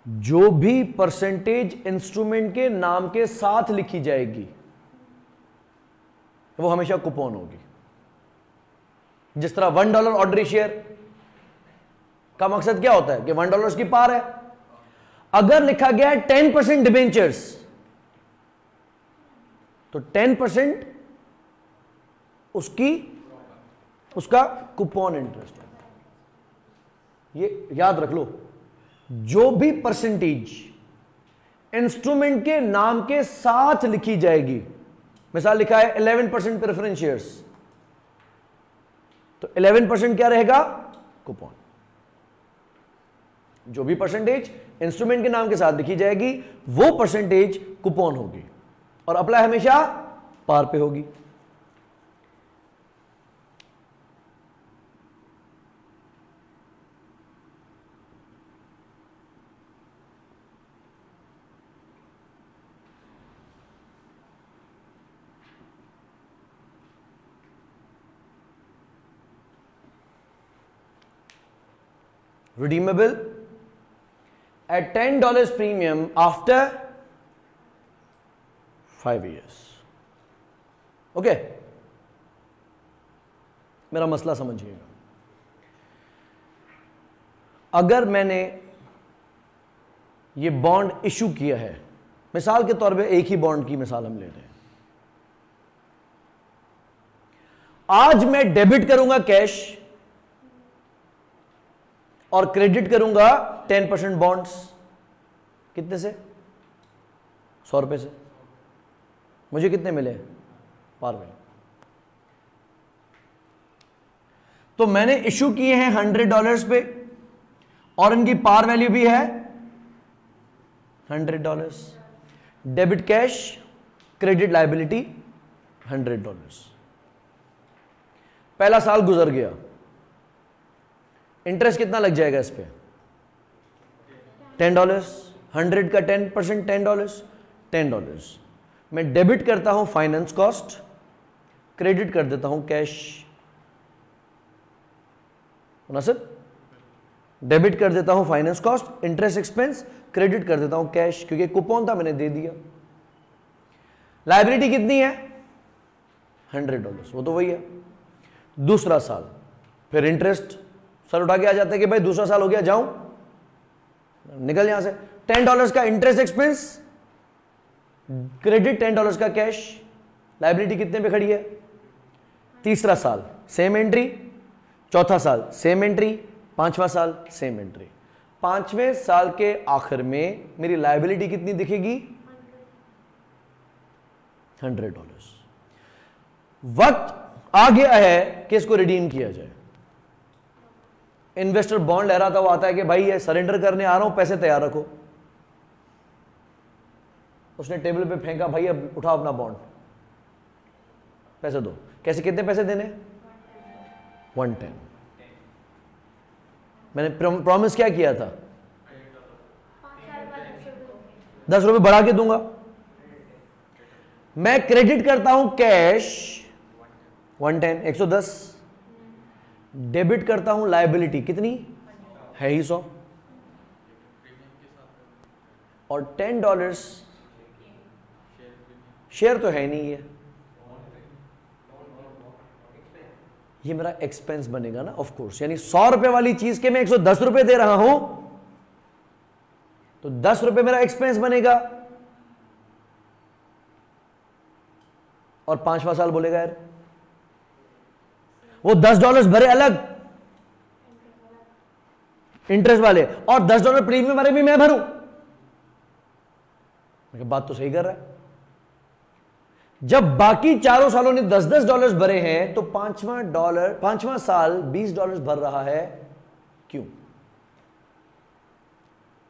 जो भी परसेंटेज इंस्ट्रूमेंट के नाम के साथ लिखी जाएगी वो हमेशा कूपन होगी। जिस तरह $1 ऑर्डनरी शेयर का मकसद क्या होता है कि $1 की पार है। अगर लिखा गया है 10% डिबेंचर्स तो 10% उसका कूपन इंटरेस्ट है। ये याद रख लो, जो भी परसेंटेज इंस्ट्रूमेंट के नाम के साथ लिखी जाएगी, मिसाल लिखा है 11% प्रेफरेंस शेयर्स, तो 11% क्या रहेगा? कूपन। जो भी परसेंटेज इंस्ट्रूमेंट के नाम के साथ लिखी जाएगी, वो परसेंटेज कूपन होगी और अप्लाई हमेशा पार पे होगी। redeemable at $10 premium after 5 years। Okay, मेरा मसला समझिएगा। अगर मैंने ये बॉन्ड इशू किया है, मिसाल के तौर पे एक ही बॉन्ड की मिसाल हम ले रहे हैं, आज मैं डेबिट करूंगा कैश और क्रेडिट करूंगा 10% बॉन्ड्स। कितने से? 100 रुपए से। मुझे कितने मिले? पार में। तो मैंने इशू किए हैं $100 पे और इनकी पार वैल्यू भी है $100। Debit cash, credit liability $100। पहला साल गुजर गया, इंटरेस्ट कितना लग जाएगा इस पे? $10। 100 का 10% $10। मैं डेबिट करता हूं फाइनेंस कॉस्ट, क्रेडिट कर देता हूं कैश। मुनासिब? डेबिट कर देता हूं finance cost, interest expense, credit कर देता हूं कैश, क्योंकि कूपन था मैंने दे दिया। लायबिलिटी कितनी है? $100, वो तो वही है। दूसरा साल फिर इंटरेस्ट, सर उठा के आ जाते हैं कि भाई दूसरा साल हो गया, जाऊं निकल यहां से। $10 का इंटरेस्ट एक्सपेंस, क्रेडिट $10 का कैश, लायबिलिटी कितने पे खड़ी है? तीसरा साल सेम एंट्री, चौथा साल सेम एंट्री, पांचवा साल सेम एंट्री। पांचवें साल के आखिर में मेरी लायबिलिटी कितनी दिखेगी? $100। वक्त आ गया है कि इसको रिडीम किया जाए। इन्वेस्टर बॉन्ड ले रहा था, वो आता है कि भाई ये सरेंडर करने आ रहा हूं, पैसे तैयार रखो। उसने टेबल पे फेंका, भाई अब उठा अपना बॉन्ड, पैसे दो। कैसे, कितने पैसे देने? 110। मैंने प्रॉमिस क्या किया था? 10 रुपए बढ़ा के दूंगा। मैं क्रेडिट करता हूं कैश 110, 110। डेबिट करता हूं लायबिलिटी, कितनी है ही 100, और $10 शेयर तो है नहीं, ये मेरा एक्सपेंस बनेगा ना, ऑफ कोर्स। यानी 100 रुपए वाली चीज के मैं 110 रुपए दे रहा हूं, तो 10 रुपए मेरा एक्सपेंस बनेगा। और पांचवा साल बोलेगा यार वो $10 भरे अलग इंटरेस्ट वाले, और $10 प्रीमियम वाले भी मैं भरूं। बात तो सही कर रहा है। जब बाकी चारों सालों ने $10 भरे हैं, तो पांचवा साल $20 भर रहा है, क्यों?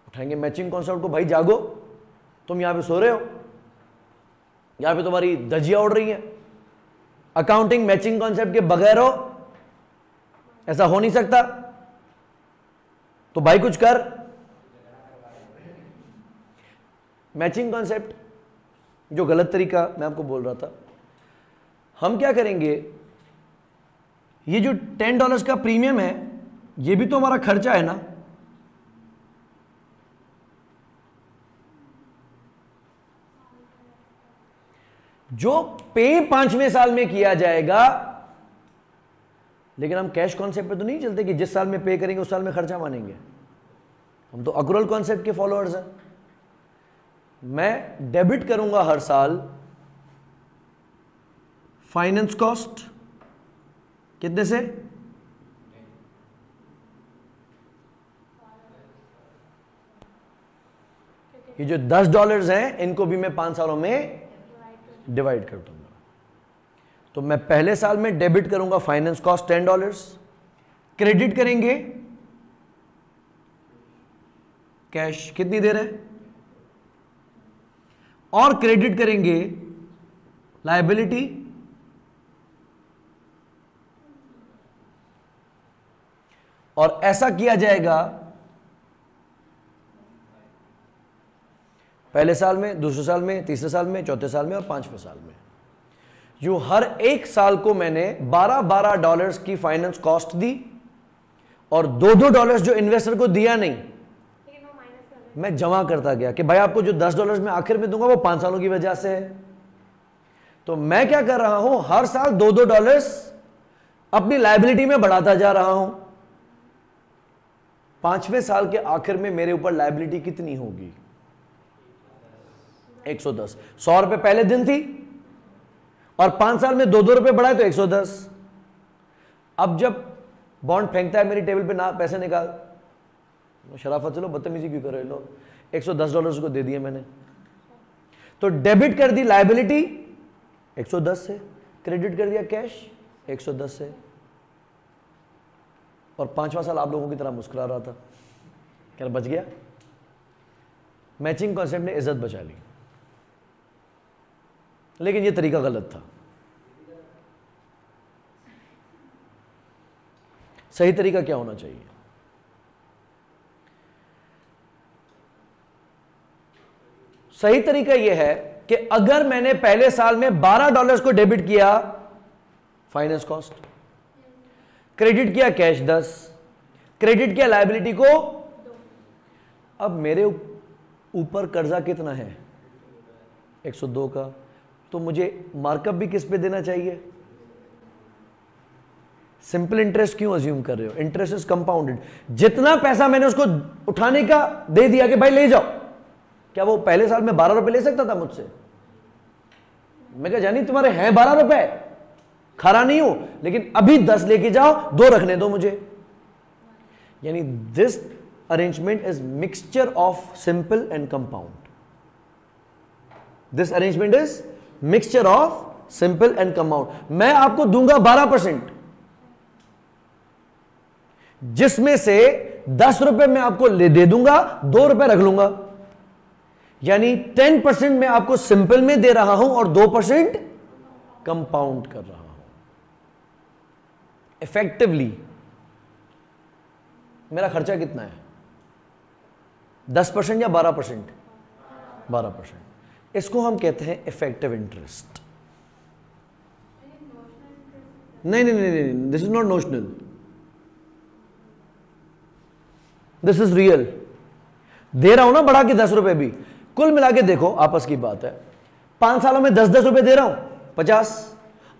उठाएंगे मैचिंग कॉन्सेप्ट को, भाई जागो, तुम यहां पे सो रहे हो, यहां पे तुम्हारी धज्जियां उड़ रही हैं। अकाउंटिंग मैचिंग कॉन्सेप्ट के बगैर हो, ऐसा हो नहीं सकता, तो भाई कुछ कर। मैचिंग कॉन्सेप्ट जो गलत तरीका मैं आपको बोल रहा था, हम क्या करेंगे, ये जो $10 का प्रीमियम है, ये भी तो हमारा खर्चा है ना। जो पे 5वें साल में किया जाएगा, लेकिन हम कैश कॉन्सेप्ट पे तो नहीं चलते कि जिस साल में पे करेंगे उस साल में खर्चा मानेंगे। हम तो अक्रूअल कॉन्सेप्ट के फॉलोअर्स हैं। मैं डेबिट करूंगा हर साल फाइनेंस कॉस्ट, कितने से? ये जो $10 हैं, इनको भी मैं 5 सालों में डिवाइड कर दूंगा। तो मैं पहले साल में डेबिट करूंगा फाइनेंस कॉस्ट $10, क्रेडिट करेंगे कैश कितनी दे रहे हैं, और क्रेडिट करेंगे लायबिलिटी और ऐसा किया जाएगा पहले साल में, दूसरे साल में, तीसरे साल में, चौथे साल में और पांचवें साल में। जो हर एक साल को मैंने $12 की फाइनेंस कॉस्ट दी और $2 जो इन्वेस्टर को दिया नहीं, मैं जमा करता गया कि भाई आपको जो $10 मैं आखिर में दूंगा वो 5 सालों की वजह से है। तो मैं क्या कर रहा हूं, हर साल $2 अपनी लायबिलिटी में बढ़ाता जा रहा हूं। 5वें साल के आखिर में मेरे ऊपर लायबिलिटी कितनी होगी, 110। $100 पहले दिन थी और 5 साल में $2 बढ़ाए तो 110। अब जब बॉन्ड फेंकता है मेरी टेबल पे, ना पैसे निकाल, शराफत चलो बदतमीजी क्यों कर रहे लो, $110 को दे दिए मैंने, तो डेबिट कर दी लायबिलिटी 110 से, क्रेडिट कर दिया कैश 110 से, और 5वां साल आप लोगों की तरह मुस्कुरा रहा था, क्या बच गया। मैचिंग कॉन्सेप्ट ने इज्जत बचा ली, लेकिन यह तरीका गलत था। सही तरीका क्या होना चाहिए, सही तरीका यह है कि अगर मैंने पहले साल में $12 को डेबिट किया फाइनेंस कॉस्ट, क्रेडिट किया कैश 10, क्रेडिट किया लायबिलिटी को, अब मेरे ऊपर कर्जा कितना है 102 का, तो मुझे मार्कअप भी किस पे देना चाहिए, सिंपल इंटरेस्ट क्यों अज्यूम कर रहे हो, इंटरेस्ट इज कंपाउंडेड। जितना पैसा मैंने उसको उठाने का दे दिया कि भाई ले जाओ, क्या वो पहले साल में $12 ले सकता था मुझसे? मैं कहा जानी तुम्हारे हैं $12, खरा नहीं हूं, लेकिन अभी 10 लेके जाओ, 2 रखने दो मुझे। यानी this arrangement is mixture of simple and compound. This arrangement is mixture of simple and compound. मैं आपको दूंगा 12%, जिसमें से $10 मैं आपको दे दूंगा, $2 रख लूंगा, यानी 10% मैं आपको सिंपल में दे रहा हूं और 2% कंपाउंड कर रहा हूं। इफेक्टिवली मेरा खर्चा कितना है, 10% या 12%? 12%। इसको हम कहते हैं इफेक्टिव इंटरेस्ट। नहीं नहीं नहीं नहीं, this is not notional, this is real. दे रहा हूं ना बढ़ा के $10 भी, कुल मिला के देखो, आपस की बात है, 5 सालों में $10 दे रहा हूं 50,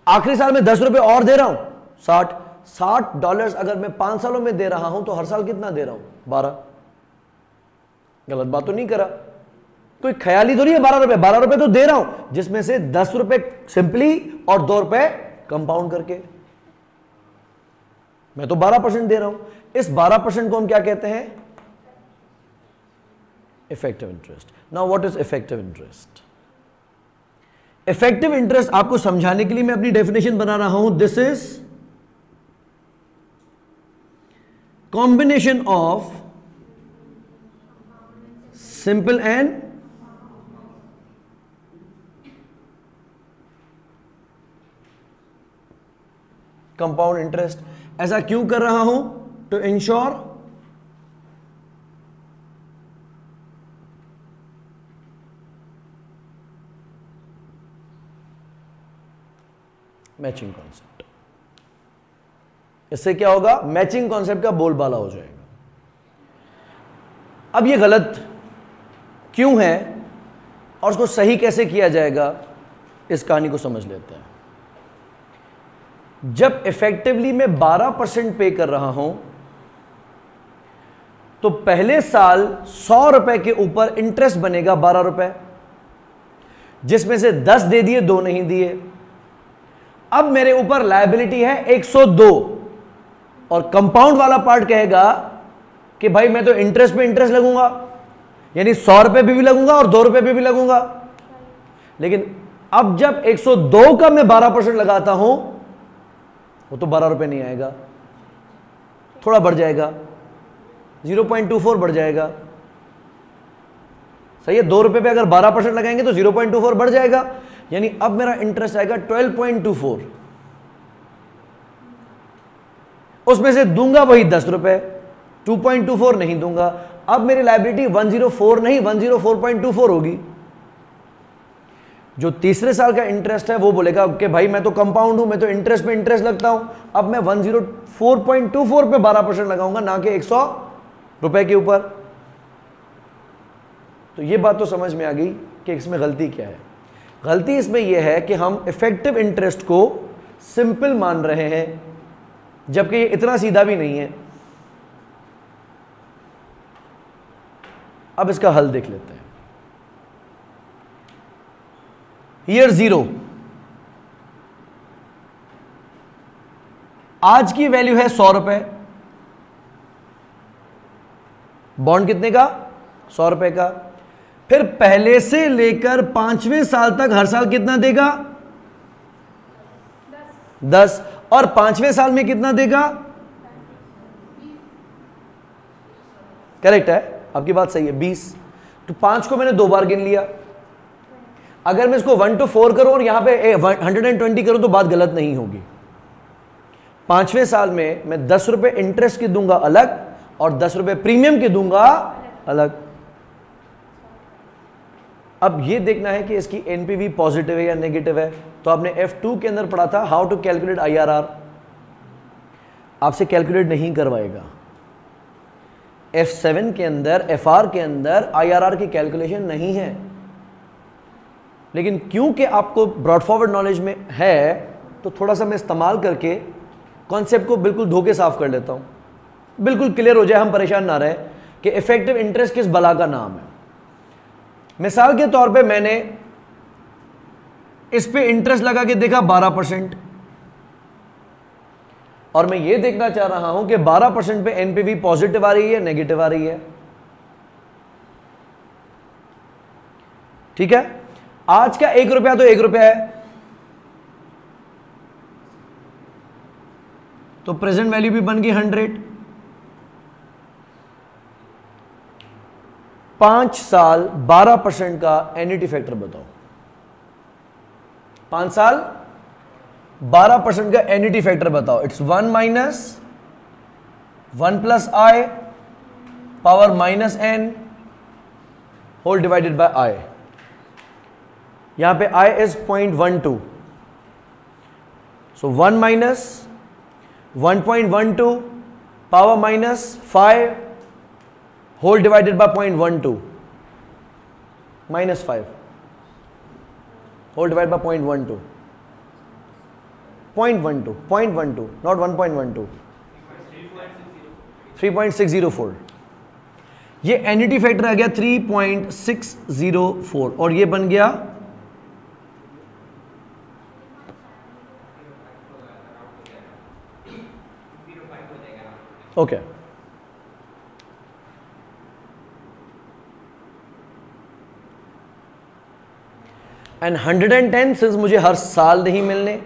आखिरी साल में $10 और दे रहा हूं 60 अगर मैं 5 सालों में दे रहा हूं तो हर साल कितना दे रहा हूं, 12। गलत बात तो नहीं करा, कोई ख्याली तो नहीं है, $12 तो दे रहा हूं, जिसमें से $10 सिंपली और $2 कंपाउंड करके, मैं तो 12% दे रहा हूं। इस 12% को हम क्या कहते हैं, effective interest. Now what is effective interest? Effective interest आपको समझाने के लिए मैं अपनी डेफिनेशन बना रहा हूं। This is combination of simple and compound interest. ऐसा क्यों कर रहा हूं? To ensure matching concept. इससे क्या होगा, मैचिंग कॉन्सेप्ट का बोलबाला हो जाएगा। अब यह गलत क्यों है और उसको सही कैसे किया जाएगा, इस कहानी को समझ लेते हैं। जब इफेक्टिवली मैं 12% पे कर रहा हूं तो पहले साल $100 के ऊपर इंटरेस्ट बनेगा $12, जिसमें से 10 दे दिए, 2 नहीं दिए। अब मेरे ऊपर लायबिलिटी है 102 और कंपाउंड वाला पार्ट कहेगा कि भाई मैं तो इंटरेस्ट पे इंटरेस्ट लगूंगा, यानी $100 पे भी लगूंगा और $2 पे भी लगूंगा। लेकिन अब जब 102 का मैं 12% लगाता हूं, वो तो $12 नहीं आएगा, थोड़ा बढ़ जाएगा, 0.24 बढ़ जाएगा, सही है। 2 रुपए पे अगर 12% लगाएंगे तो 0.24 बढ़ जाएगा, यानी अब मेरा इंटरेस्ट आएगा 12.24। उसमें से दूंगा वही 10 रुपए, 2.24 नहीं दूंगा। अब मेरी लायबिलिटी 104 नहीं 104.24 होगी। जो तीसरे साल का इंटरेस्ट है वो बोलेगा कि भाई मैं तो कंपाउंड हूं, मैं तो इंटरेस्ट पे इंटरेस्ट लगता हूं, अब मैं 104.24 पे 12% लगाऊंगा, ना कि 100 रुपए के ऊपर। तो ये बात तो समझ में आ गई कि इसमें गलती क्या है। गलती इसमें यह है कि हम इफेक्टिव इंटरेस्ट को सिंपल मान रहे हैं, जबकि ये इतना सीधा भी नहीं है। अब इसका हल देख लेते हैं। ईयर 0, आज की वैल्यू है 100 रुपए, बॉन्ड कितने का? 100 रुपए का। फिर पहले से लेकर 5वें साल तक हर साल कितना देगा? 10। और 5वें साल में कितना देगा? करेक्ट है, आपकी बात सही है, 20। तो 5 को मैंने 2 बार गिन लिया। अगर मैं इसको 1 to 4 करूं और यहां पे 120 करूं तो बात गलत नहीं होगी। 5वें साल में मैं 10 रुपए इंटरेस्ट की दूंगा अलग और 10 रुपए प्रीमियम की दूंगा अलग। अब ये देखना है कि इसकी एनपीवी पॉजिटिव है या नेगेटिव है। तो आपने F2 के अंदर पढ़ा था हाउ टू कैलकुलेट IRR, आपसे कैलकुलेट नहीं करवाएगा। F7 के अंदर, FR के अंदर IRR की कैलकुलेशन नहीं है, लेकिन क्योंकि आपको ब्रॉड फॉरवर्ड नॉलेज में है तो थोड़ा सा मैं इस्तेमाल करके कॉन्सेप्ट को बिल्कुल धोके साफ कर लेता हूं, बिल्कुल क्लियर हो जाए, हम परेशान ना रहे कि इफेक्टिव इंटरेस्ट किस बला का नाम है। मिसाल के तौर पे मैंने इस पे इंटरेस्ट लगा के देखा 12%, और मैं ये देखना चाह रहा हूं कि 12% पे एनपीवी पॉजिटिव आ रही है नेगेटिव आ रही है। ठीक है, आज का 1 रुपया तो 1 रुपया है, तो प्रेजेंट वैल्यू भी बन गई 100। 5 साल 12% का एन्युटी फैक्टर बताओ। 5 साल 12% का एन्युटी फैक्टर बताओ। It's 1 minus 1 plus i power minus n whole divided by i. यहां पे i is 0.12, so 1 minus 1.12 power minus 5 whole divided by 0.12 minus 5 whole divide by 0.12 not 1.12, 3.604। ये एन्युटी फैक्टर आ गया 3.604 और ये बन गया ओके। एंड 110 सिंस मुझे हर साल नहीं मिलने,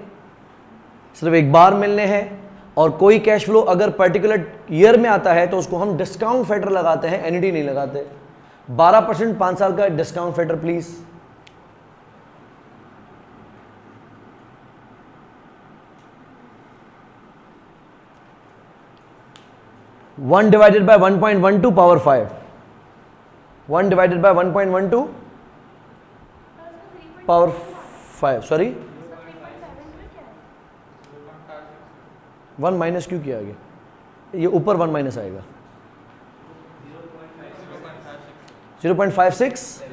सिर्फ एक बार मिलने हैं, और कोई कैश फ्लो अगर पर्टिकुलर ईयर में आता है तो उसको हम डिस्काउंट फैक्टर लगाते हैं, एन्युटी नहीं लगाते। 12% 5 साल का discount factor please. One divided by 1.12 power 5, 1 divided by 1.12 power 5, sorry 1 minus क्यों किया आगे? ये ऊपर 1 माइनस आएगा, 0.56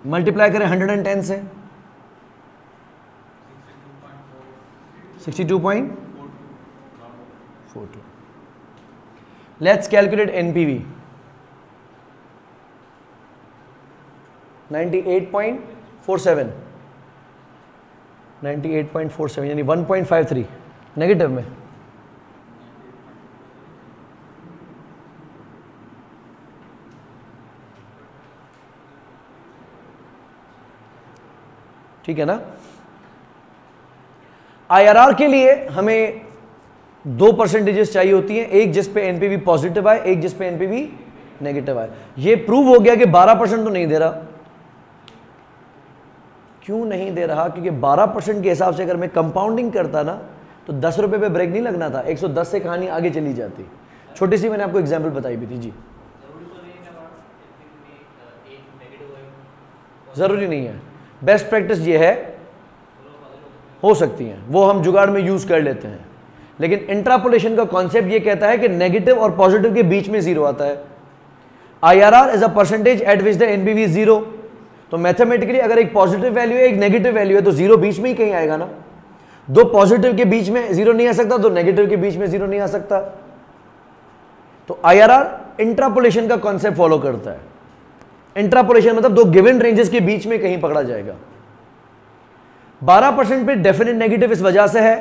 मल्टीप्लाई करें 110 से 62.42। Let's calculate NPV. 98.47 यानी 1.53 नेगेटिव में। ठीक है ना। IRR के लिए हमें 2 परसेंटेजेस चाहिए होती हैं, एक जिस पे एनपीवी पॉजिटिव आए, एक जिस पे एनपीवी नेगेटिव आया। ये प्रूव हो गया कि 12% तो नहीं दे रहा। क्यों नहीं दे रहा? क्योंकि 12% के हिसाब से अगर मैं कंपाउंडिंग करता ना तो 10 रुपए पे ब्रेक नहीं लगना था, 110 से कहानी आगे चली जाती। छोटी सी मैंने आपको एग्जांपल बताई भी थी जी। जरूरी नहीं है, बेस्ट प्रैक्टिस ये है, हो सकती है वो हम जुगाड़ में यूज कर लेते हैं, लेकिन इंट्रापोलेशन का कॉन्सेप्ट ये कहता है कि नेगेटिव और पॉजिटिव के बीच में जीरो आता है। IRR is a percentage eight which the NPV is zero. तो मैथमेटिकली अगर एक पॉजिटिव वैल्यू है एक नेगेटिव वैल्यू है तो जीरो बीच में ही कहीं आएगा ना। दो पॉजिटिव के बीच में जीरो नहीं आ सकता, दो नेगेटिव के बीच में जीरो नहीं आ सकता। तो IRR इंट्रापोलेशन का कॉन्सेप्ट फॉलो करता है। इंट्रापोलेशन मतलब दो गिवन रेंजेस के बीच में कहीं पकड़ा जाएगा। 12% पे डेफिनेट नेगेटिव इस वजह से है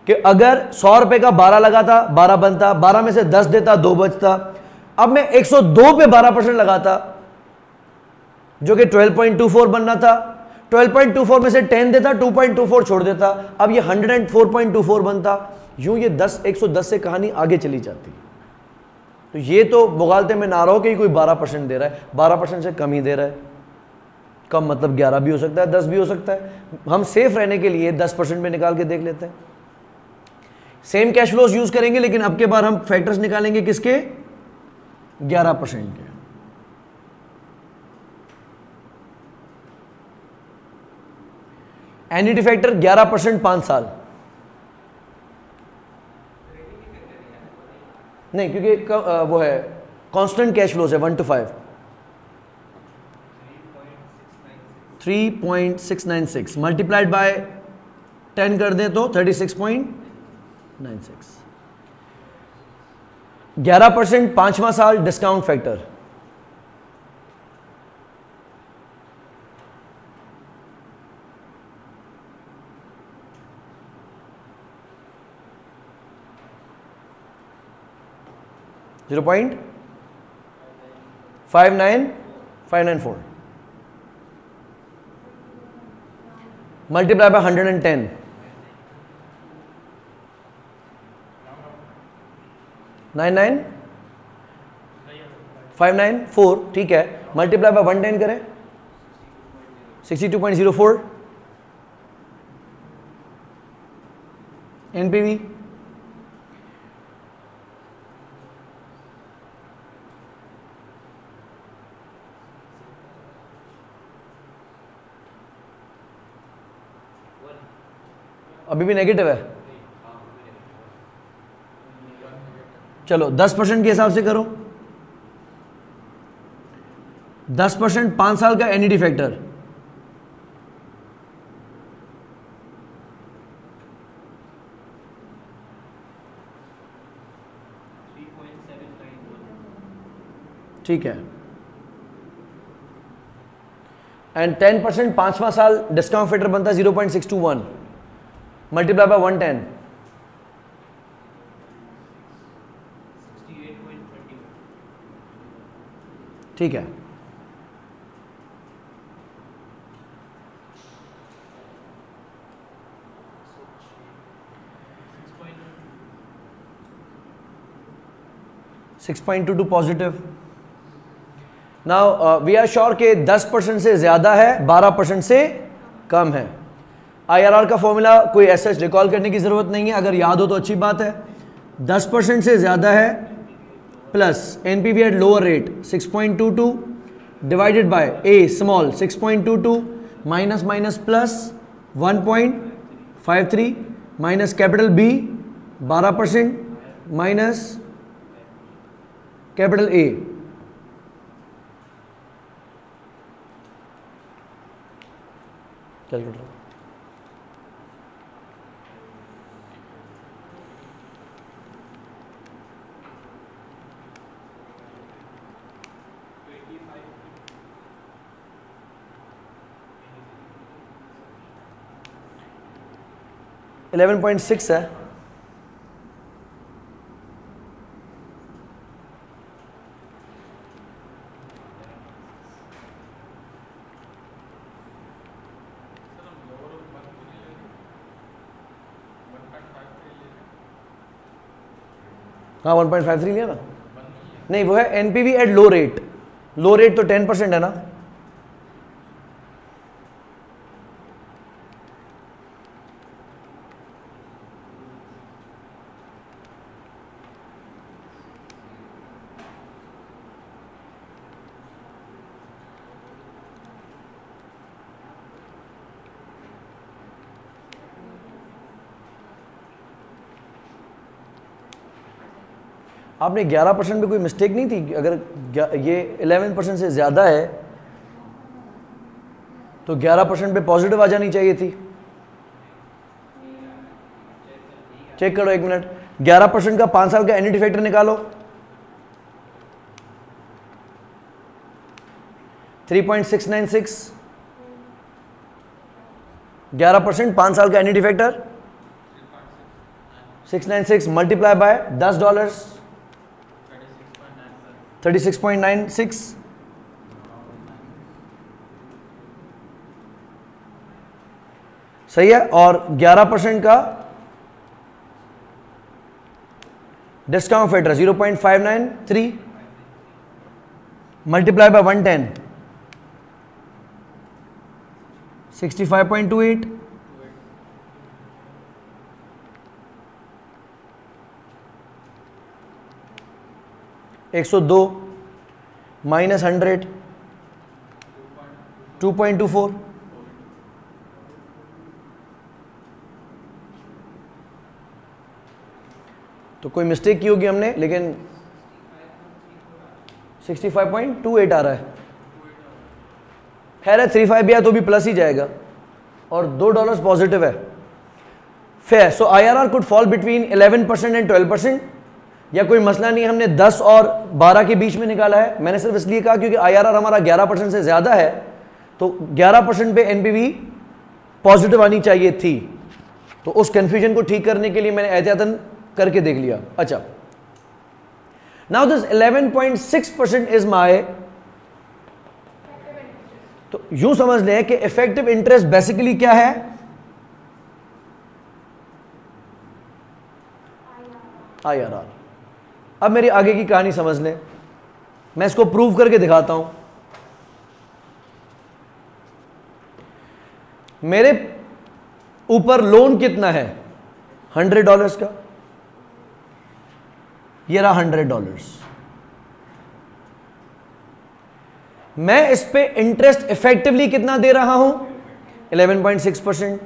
कि अगर 100 रुपए का 12 लगाता 12 बनता, 12 में से 10 देता 2 बचता। अब मैं 102 पे 12% लगाता जो कि 12.24 बनना था, 12.24 में से 10 देता 2.24 छोड़ देता, अब ये 104.24 बनता। यूं ये 110 से कहानी आगे चली जाती। तो ये तो मुगालते में ना रहो कि कोई 12% दे रहा है, 12% से कम ही दे रहा है। कम मतलब 11 भी हो सकता है, 10 भी हो सकता है। हम सेफ रहने के लिए 10% में निकाल के देख लेते हैं। सेम कैश फ्लोज यूज करेंगे, लेकिन अब के बार हम फैक्टर्स निकालेंगे किसके? 11% के। एन्युटी फैक्टर 11% 5 साल नहीं, क्योंकि वो है कांस्टेंट कैश फ्लोज है 1 to 5। 3.696 मल्टीप्लाइड बाय 10 कर दें तो 36.96। 11% 5वां साल discount factor. Zero point 59594 multiply by 110। 594 ठीक है, मल्टीप्लाई बाय 110 करें 62.04 एनपीवी। अभी भी नेगेटिव है। चलो 10% के हिसाब से करो। 10% 5 साल का एन्युटी फैक्टर। ठीक है, एंड 10% 5वां साल डिस्काउंट फैक्टर बनता है 0.621 मल्टीप्लाई बाय 110। 68.21 ठीक है। $6.22 positive. Now we are sure के 10% से ज्यादा है, 12% से कम है। IRR का फॉर्मूला कोई ऐसा रिकॉल करने की जरूरत नहीं है, अगर याद हो तो अच्छी बात है। 10% से ज्यादा है plus NPV at lower rate 6.22 divided by a small 6.22 minus minus plus 1.53 minus capital B 12% minus capital A. Calculator 11.6 है। हाँ 1.53 लिया ना, नहीं, वो है NPV at low rate. Low rate तो 10% है ना। आपने 11% पे कोई मिस्टेक नहीं थी? अगर ये 11% से ज़्यादा है तो 11% पे पॉजिटिव आ जानी चाहिए थी। चेक करो 1 मिनट। 11% का 5 साल का एन्युटी फैक्टर निकालो। 3.696। 11% 5 साल का एन्युटी फैक्टर 696 मल्टीप्लाई बाय $10, 36.96। सही है। और 11% का discount factor 0.593 multiply by 110 65.28। $102 minus 100 2.24। तो कोई मिस्टेक की होगी हमने, लेकिन 65.28 आ रहा है। खैर है, 35 भी आया तो भी प्लस ही जाएगा और $2 पॉजिटिव है। Fair. So IRR could fall between 11% and 12%। या कोई मसला नहीं, हमने 10 और 12 के बीच में निकाला है। मैंने सिर्फ इसलिए कहा क्योंकि IRR हमारा 11% से ज्यादा है, तो 11% पे NPV पॉजिटिव आनी चाहिए थी। तो उस कंफ्यूजन को ठीक करने के लिए मैंने एहतियातन करके देख लिया। अच्छा, नाउ दिस 11.6% इज माय, तो यूं समझ लें कि इफेक्टिव इंटरेस्ट बेसिकली क्या है? IRR। अब मेरी आगे की कहानी समझ लें, मैं इसको प्रूव करके दिखाता हूं। मेरे ऊपर लोन कितना है? $100 का। ये रहा $100। मैं इस पे इंटरेस्ट इफेक्टिवली कितना दे रहा हूं? 11.6%।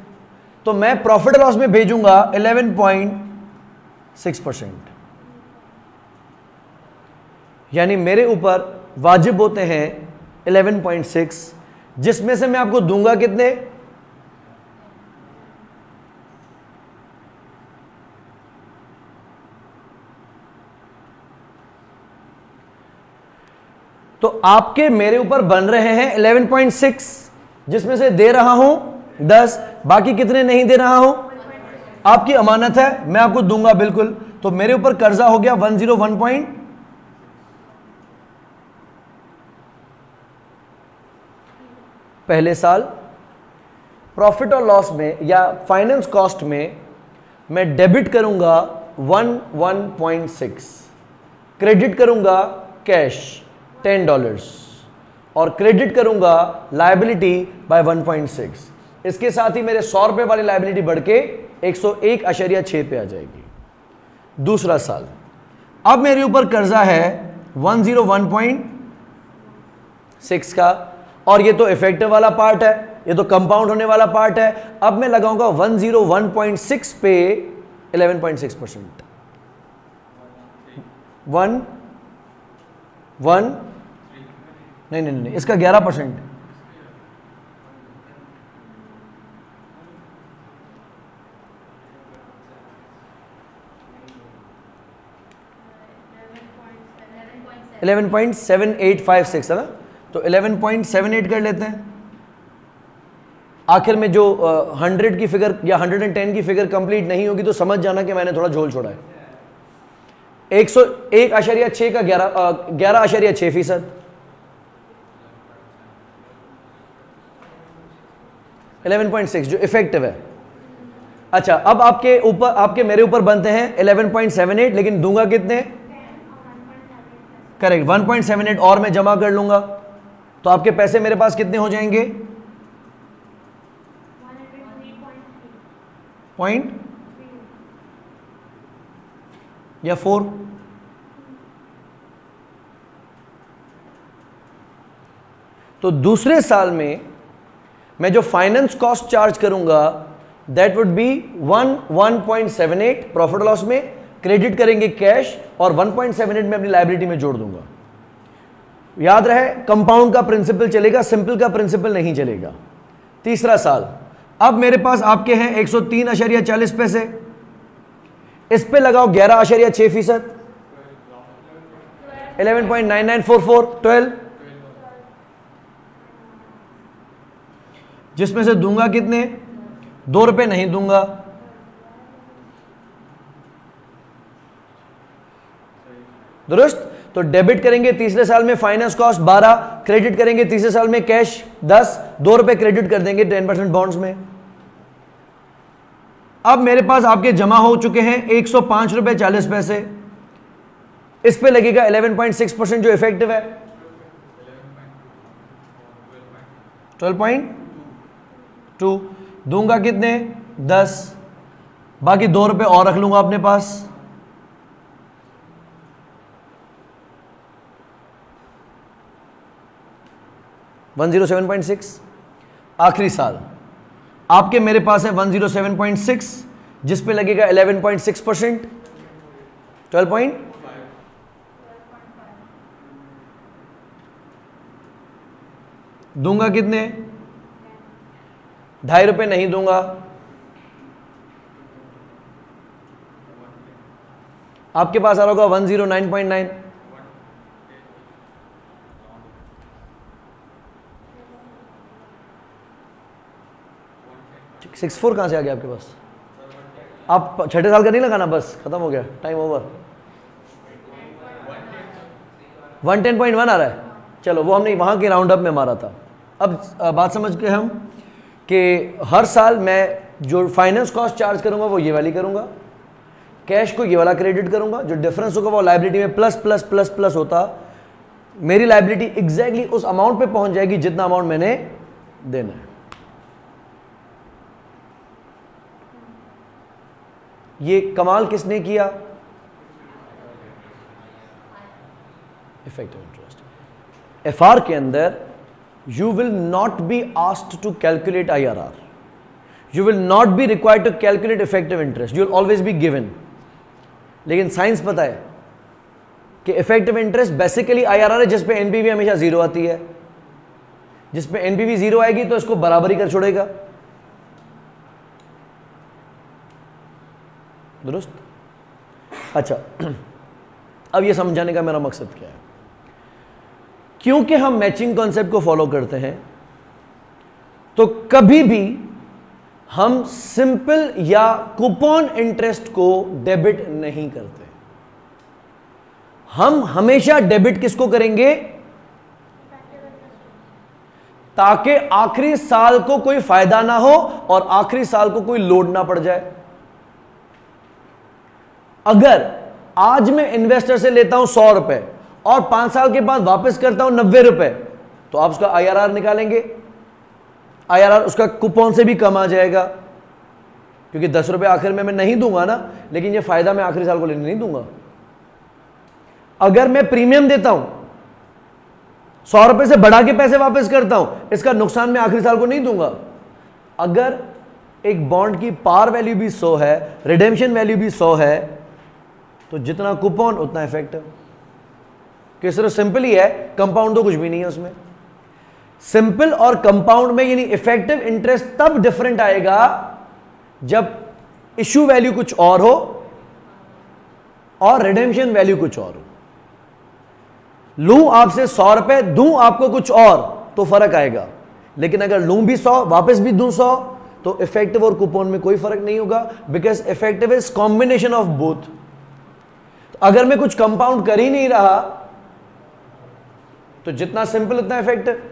तो मैं प्रॉफिट लॉस में भेजूंगा 11.6%। यानी मेरे ऊपर वाजिब होते हैं 11.6, जिसमें से मैं आपको दूंगा कितने? तो आपके मेरे ऊपर बन रहे हैं 11.6, जिसमें से दे रहा हूं 10, बाकी कितने नहीं दे रहा हूं? आपकी अमानत है, मैं आपको दूंगा बिल्कुल। तो मेरे ऊपर कर्जा हो गया 101 पहले साल। प्रॉफिट और लॉस में या फाइनेंस कॉस्ट में मैं डेबिट करूंगा 11.6, क्रेडिट करूंगा कैश $10 और क्रेडिट करूंगा लायबिलिटी बाय 1.6। इसके साथ ही मेरे 100 रुपए वाली लायबिलिटी बढ़ के 101.6 पे आ जाएगी। दूसरा साल, अब मेरे ऊपर कर्जा है 101.6 का, और ये तो इफेक्टिव वाला पार्ट है, ये तो कंपाउंड होने वाला पार्ट है। अब मैं लगाऊंगा 101.6 पे 11.6%। 1 नहीं, इसका 11%। $11.7856 है ना, तो 11.78 कर लेते हैं। आखिर में जो 100 की फिगर या 110 की फिगर कंप्लीट नहीं होगी तो समझ जाना कि मैंने थोड़ा झोल छोड़ा है। 101.6 का 11.6%। 11.6 जो इफेक्टिव है। अच्छा, अब आपके मेरे ऊपर बनते हैं 11.78, लेकिन दूंगा कितने? करेक्ट, 1.78 और मैं जमा कर लूंगा तो आपके पैसे मेरे पास कितने हो जाएंगे? पॉइंट या 4? तो दूसरे साल में मैं जो फाइनेंस कॉस्ट चार्ज करूंगा that would be 1.78 profit loss में क्रेडिट करेंगे कैश और 1.78 में अपनी लायबिलिटी में जोड़ दूंगा। याद रहे कंपाउंड का प्रिंसिपल चलेगा, सिंपल का प्रिंसिपल नहीं चलेगा। तीसरा साल, अब मेरे पास आपके हैं 103.40 पैसे, इस पे लगाओ 11.6%, 11.9944, 12, जिसमें से दूंगा कितने? 2 रुपए नहीं दूंगा। दुरुस्त? तो डेबिट करेंगे तीसरे साल में फाइनेंस कॉस्ट 12, क्रेडिट करेंगे तीसरे साल में कैश 10, 2 रुपए क्रेडिट कर देंगे 10% बॉन्ड्स में। अब मेरे पास आपके जमा हो चुके हैं 105.40 पैसे, इस पे लगेगा 11.6% जो इफेक्टिव है, 12.2, दूंगा कितने? 10, बाकी 2 रुपए और रख लूंगा अपने पास। $107.6। आखिरी साल आपके मेरे पास है 107.6, जिस पे लगेगा 11.6%, 12. दूंगा कितने? 2.5 रुपए नहीं दूंगा। आपके पास आ रहा होगा 109.9। 64 कहां से आ गया आपके पास? आप छठे साल का नहीं लगाना, बस खत्म हो गया, टाइम ओवर। 110.1 आ रहा है, चलो वो हमने वहां के राउंड अप में मारा था। अब बात समझ के हम कि हर साल मैं जो फाइनेंस कॉस्ट चार्ज करूंगा वो ये वाली करूंगा, कैश को ये वाला क्रेडिट करूंगा, जो डिफरेंस होगा वो लायबिलिटी में प्लस प्लस प्लस प्लस होता, मेरी लायबिलिटी एग्जैक्टली उस अमाउंट पे पहुंच जाएगी जितना अमाउंट मैंने देना है। ये कमाल किसने किया? Effective interest. एफआर के अंदर you will not be asked to calculate IRR, you will not be required to calculate effective interest, you will always be given। लेकिन साइंस पता है कि इफेक्टिव इंटरेस्ट बेसिकली IRR है, जिस पे एनपीवी हमेशा 0 आती है, जिस पे एनपीवी 0 आएगी तो इसको बराबरी कर छोड़ेगा। दुरुस्त? अच्छा, अब ये समझाने का मेरा मकसद क्या है? क्योंकि हम मैचिंग कॉन्सेप्ट को फॉलो करते हैं तो कभी भी हम सिंपल या कूपन इंटरेस्ट को डेबिट नहीं करते। हम हमेशा डेबिट किसको करेंगे? ताकि आखिरी साल को कोई फायदा ना हो और आखिरी साल को कोई लोड ना पड़ जाए। अगर आज मैं इन्वेस्टर से लेता हूं 100 रुपए और 5 साल के बाद वापस करता हूं 90 रुपए, तो आप उसका IRR निकालेंगे, IRR उसका कूपन से भी कम आ जाएगा, क्योंकि 10 रुपए आखिर में मैं नहीं दूंगा ना, लेकिन ये फायदा मैं आखिरी साल को लेने नहीं दूंगा। अगर मैं प्रीमियम देता हूं 100 रुपए से बढ़ा के पैसे वापस करता हूं, इसका नुकसान मैं आखिरी साल को नहीं दूंगा। अगर एक बॉन्ड की पार वैल्यू भी 100 है, रिडेम्पशन वैल्यू भी 100 है, तो जितना कूपन उतना इफेक्ट है। कि सिर्फ सिंपल ही है, कंपाउंड तो कुछ भी नहीं है उसमें। सिंपल और कंपाउंड में यानी इफेक्टिव इंटरेस्ट तब डिफरेंट आएगा जब इश्यू वैल्यू कुछ और हो और रिडेम्पशन वैल्यू कुछ और हो। लूं आपसे 100 रुपए, दूं आपको कुछ और, तो फर्क आएगा। लेकिन अगर लूं भी 100 वापस भी दूं 100, तो इफेक्टिव और कूपन में कोई फर्क नहीं होगा, because effective is combination of both. अगर मैं कुछ कंपाउंड कर ही नहीं रहा तो जितना सिंपल उतना इफेक्टिव।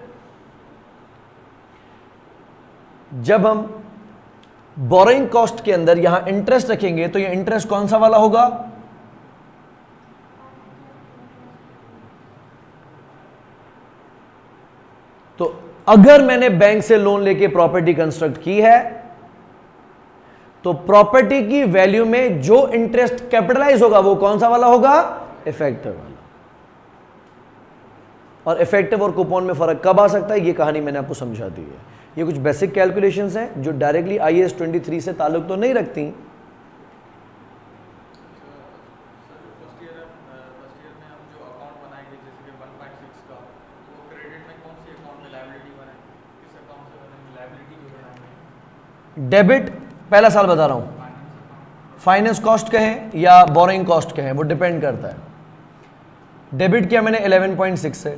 जब हम बोरोइंग कॉस्ट के अंदर यहां इंटरेस्ट रखेंगे तो ये इंटरेस्ट कौन सा वाला होगा? अगर मैंने बैंक से लोन लेके प्रॉपर्टी कंस्ट्रक्ट की है तो प्रॉपर्टी की वैल्यू में जो इंटरेस्ट कैपिटलाइज होगा वो कौन सा वाला होगा? इफेक्टिव वाला। और इफेक्टिव और कूपन में फर्क कब आ सकता है, ये कहानी मैंने आपको समझा दी है। ये कुछ बेसिक कैलकुलेशंस हैं जो डायरेक्टली IAS 23 से ताल्लुक तो नहीं रखती। डेबिट पहला साल बता रहा हूं, फाइनेंस कॉस्ट कहें या बोरोइंग कॉस्ट कहें वो डिपेंड करता है। डेबिट किया मैंने 11.6 से,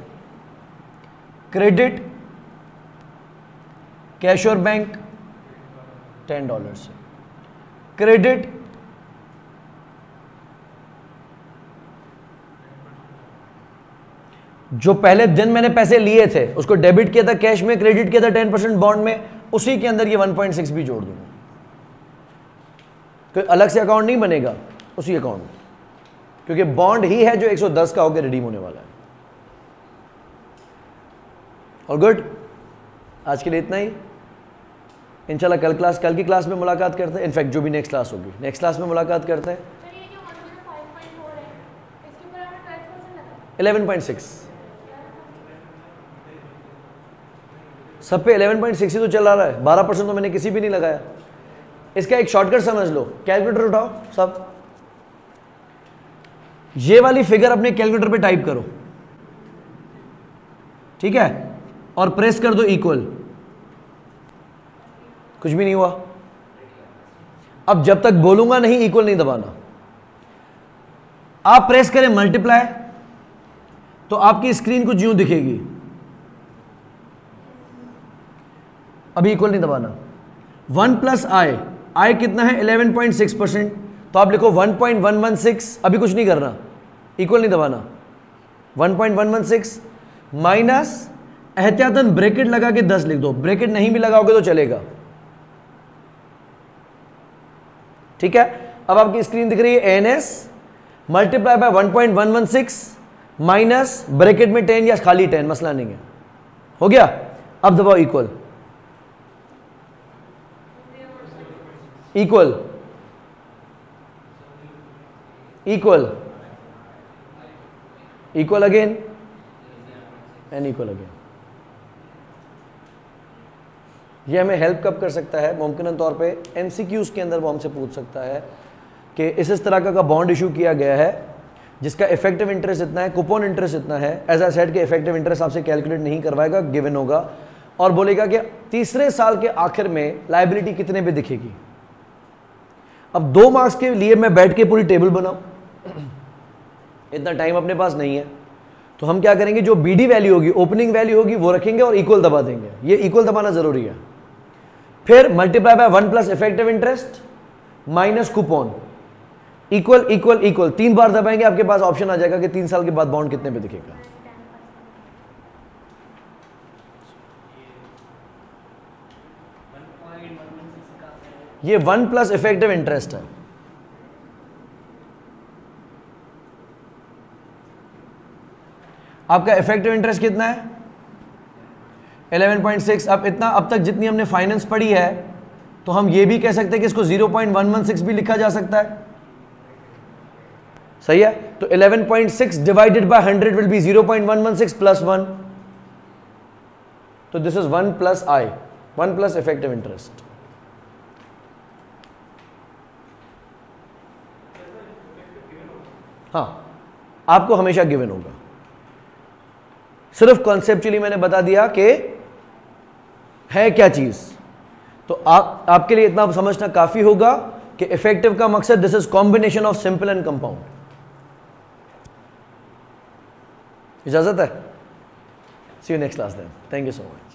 क्रेडिट कैश और बैंक $10 से, क्रेडिट जो पहले दिन मैंने पैसे लिए थे उसको डेबिट किया था कैश में, क्रेडिट किया था 10% बॉन्ड में, उसी के अंदर ये 1.6 भी जोड़ दूंगा। कोई अलग से अकाउंट नहीं बनेगा उसी अकाउंट में, क्योंकि बॉन्ड ही है जो 110 का होकर रिडीम होने वाला है। और गुड, आज के लिए इतना ही। इंशाल्लाह कल की क्लास में मुलाकात करते हैं। इनफैक्ट जो भी नेक्स्ट क्लास होगी, नेक्स्ट क्लास में मुलाकात करते हैं। 11.6 सब पे 11.6 ही तो चल रहा है, 12% तो मैंने किसी भी नहीं लगाया। इसका एक शॉर्टकट समझ लो, कैलकुलेटर उठाओ सब, ये वाली फिगर अपने कैलकुलेटर पे टाइप करो, ठीक है, और प्रेस कर दो इक्वल। कुछ भी नहीं हुआ। अब जब तक बोलूंगा नहीं इक्वल नहीं दबाना। आप प्रेस करें मल्टीप्लाई तो आपकी स्क्रीन कुछ यूं दिखेगी। अभी इक्वल नहीं दबाना। 1 प्लस आई कितना है 11.6%, तो आप लिखो 1.116। अभी कुछ नहीं करना, इक्वल नहीं दबाना। 1.116 माइनस एहतियातन ब्रैकेट लगा के 10 लिख दो। ब्रैकेट नहीं भी लगाओगे तो चलेगा, ठीक है। अब आपकी स्क्रीन दिख रही है NS multiply by 1.116 minus bracket में 10 या खाली 10, मसला नहीं है। हो गया। अब दबाओ equal. Equal equal equal again and equal again. ये हमें हेल्प कब कर सकता है? मुमकिन तौर पे MCQs के अंदर वो हमसे पूछ सकता है कि इस तरह का बॉन्ड इशू किया गया है जिसका इफेक्टिव इंटरेस्ट इतना है, कूपन इंटरेस्ट इतना है। एज आई सेड के इफेक्टिव इंटरेस्ट आपसे कैलकुलेट नहीं करवाएगा, गिवन होगा और बोलेगा कि तीसरे साल के आखिर में लायबिलिटी कितने पे दिखेगी। अब 2 मार्क्स के लिए मैं बैठ के पूरी टेबल बनाऊं, इतना टाइम अपने पास नहीं है। तो हम क्या करेंगे, जो BD वैल्यू होगी, ओपनिंग वैल्यू होगी, वो रखेंगे और इक्वल दबा देंगे। ये इक्वल दबाना जरूरी है। फिर multiply by 1 plus effective interest minus coupon equal equal equal 3 बार दबाएंगे, आपके पास ऑप्शन आ जाएगा कि 3 साल के बाद बॉन्ड कितने पे दिखेगा। ये 1 प्लस इफेक्टिव इंटरेस्ट है। आपका इफेक्टिव इंटरेस्ट कितना है 11.6। अब इतना, अब तक जितनी हमने फाइनेंस पढ़ी है तो हम ये भी कह सकते हैं कि इसको 0.116 भी लिखा जा सकता है, सही है। तो 11.6 divided by 100 will be 0.116 plus 1। तो this is 1 plus I, 1 plus effective interest. हाँ, आपको हमेशा गिवन होगा। सिर्फ कॉन्सेप्चुअली मैंने बता दिया कि है क्या चीज, तो आपके लिए इतना समझना काफी होगा कि इफेक्टिव का मकसद this is combination of simple and compound. इजाजत है। See you next class then. Thank you so much.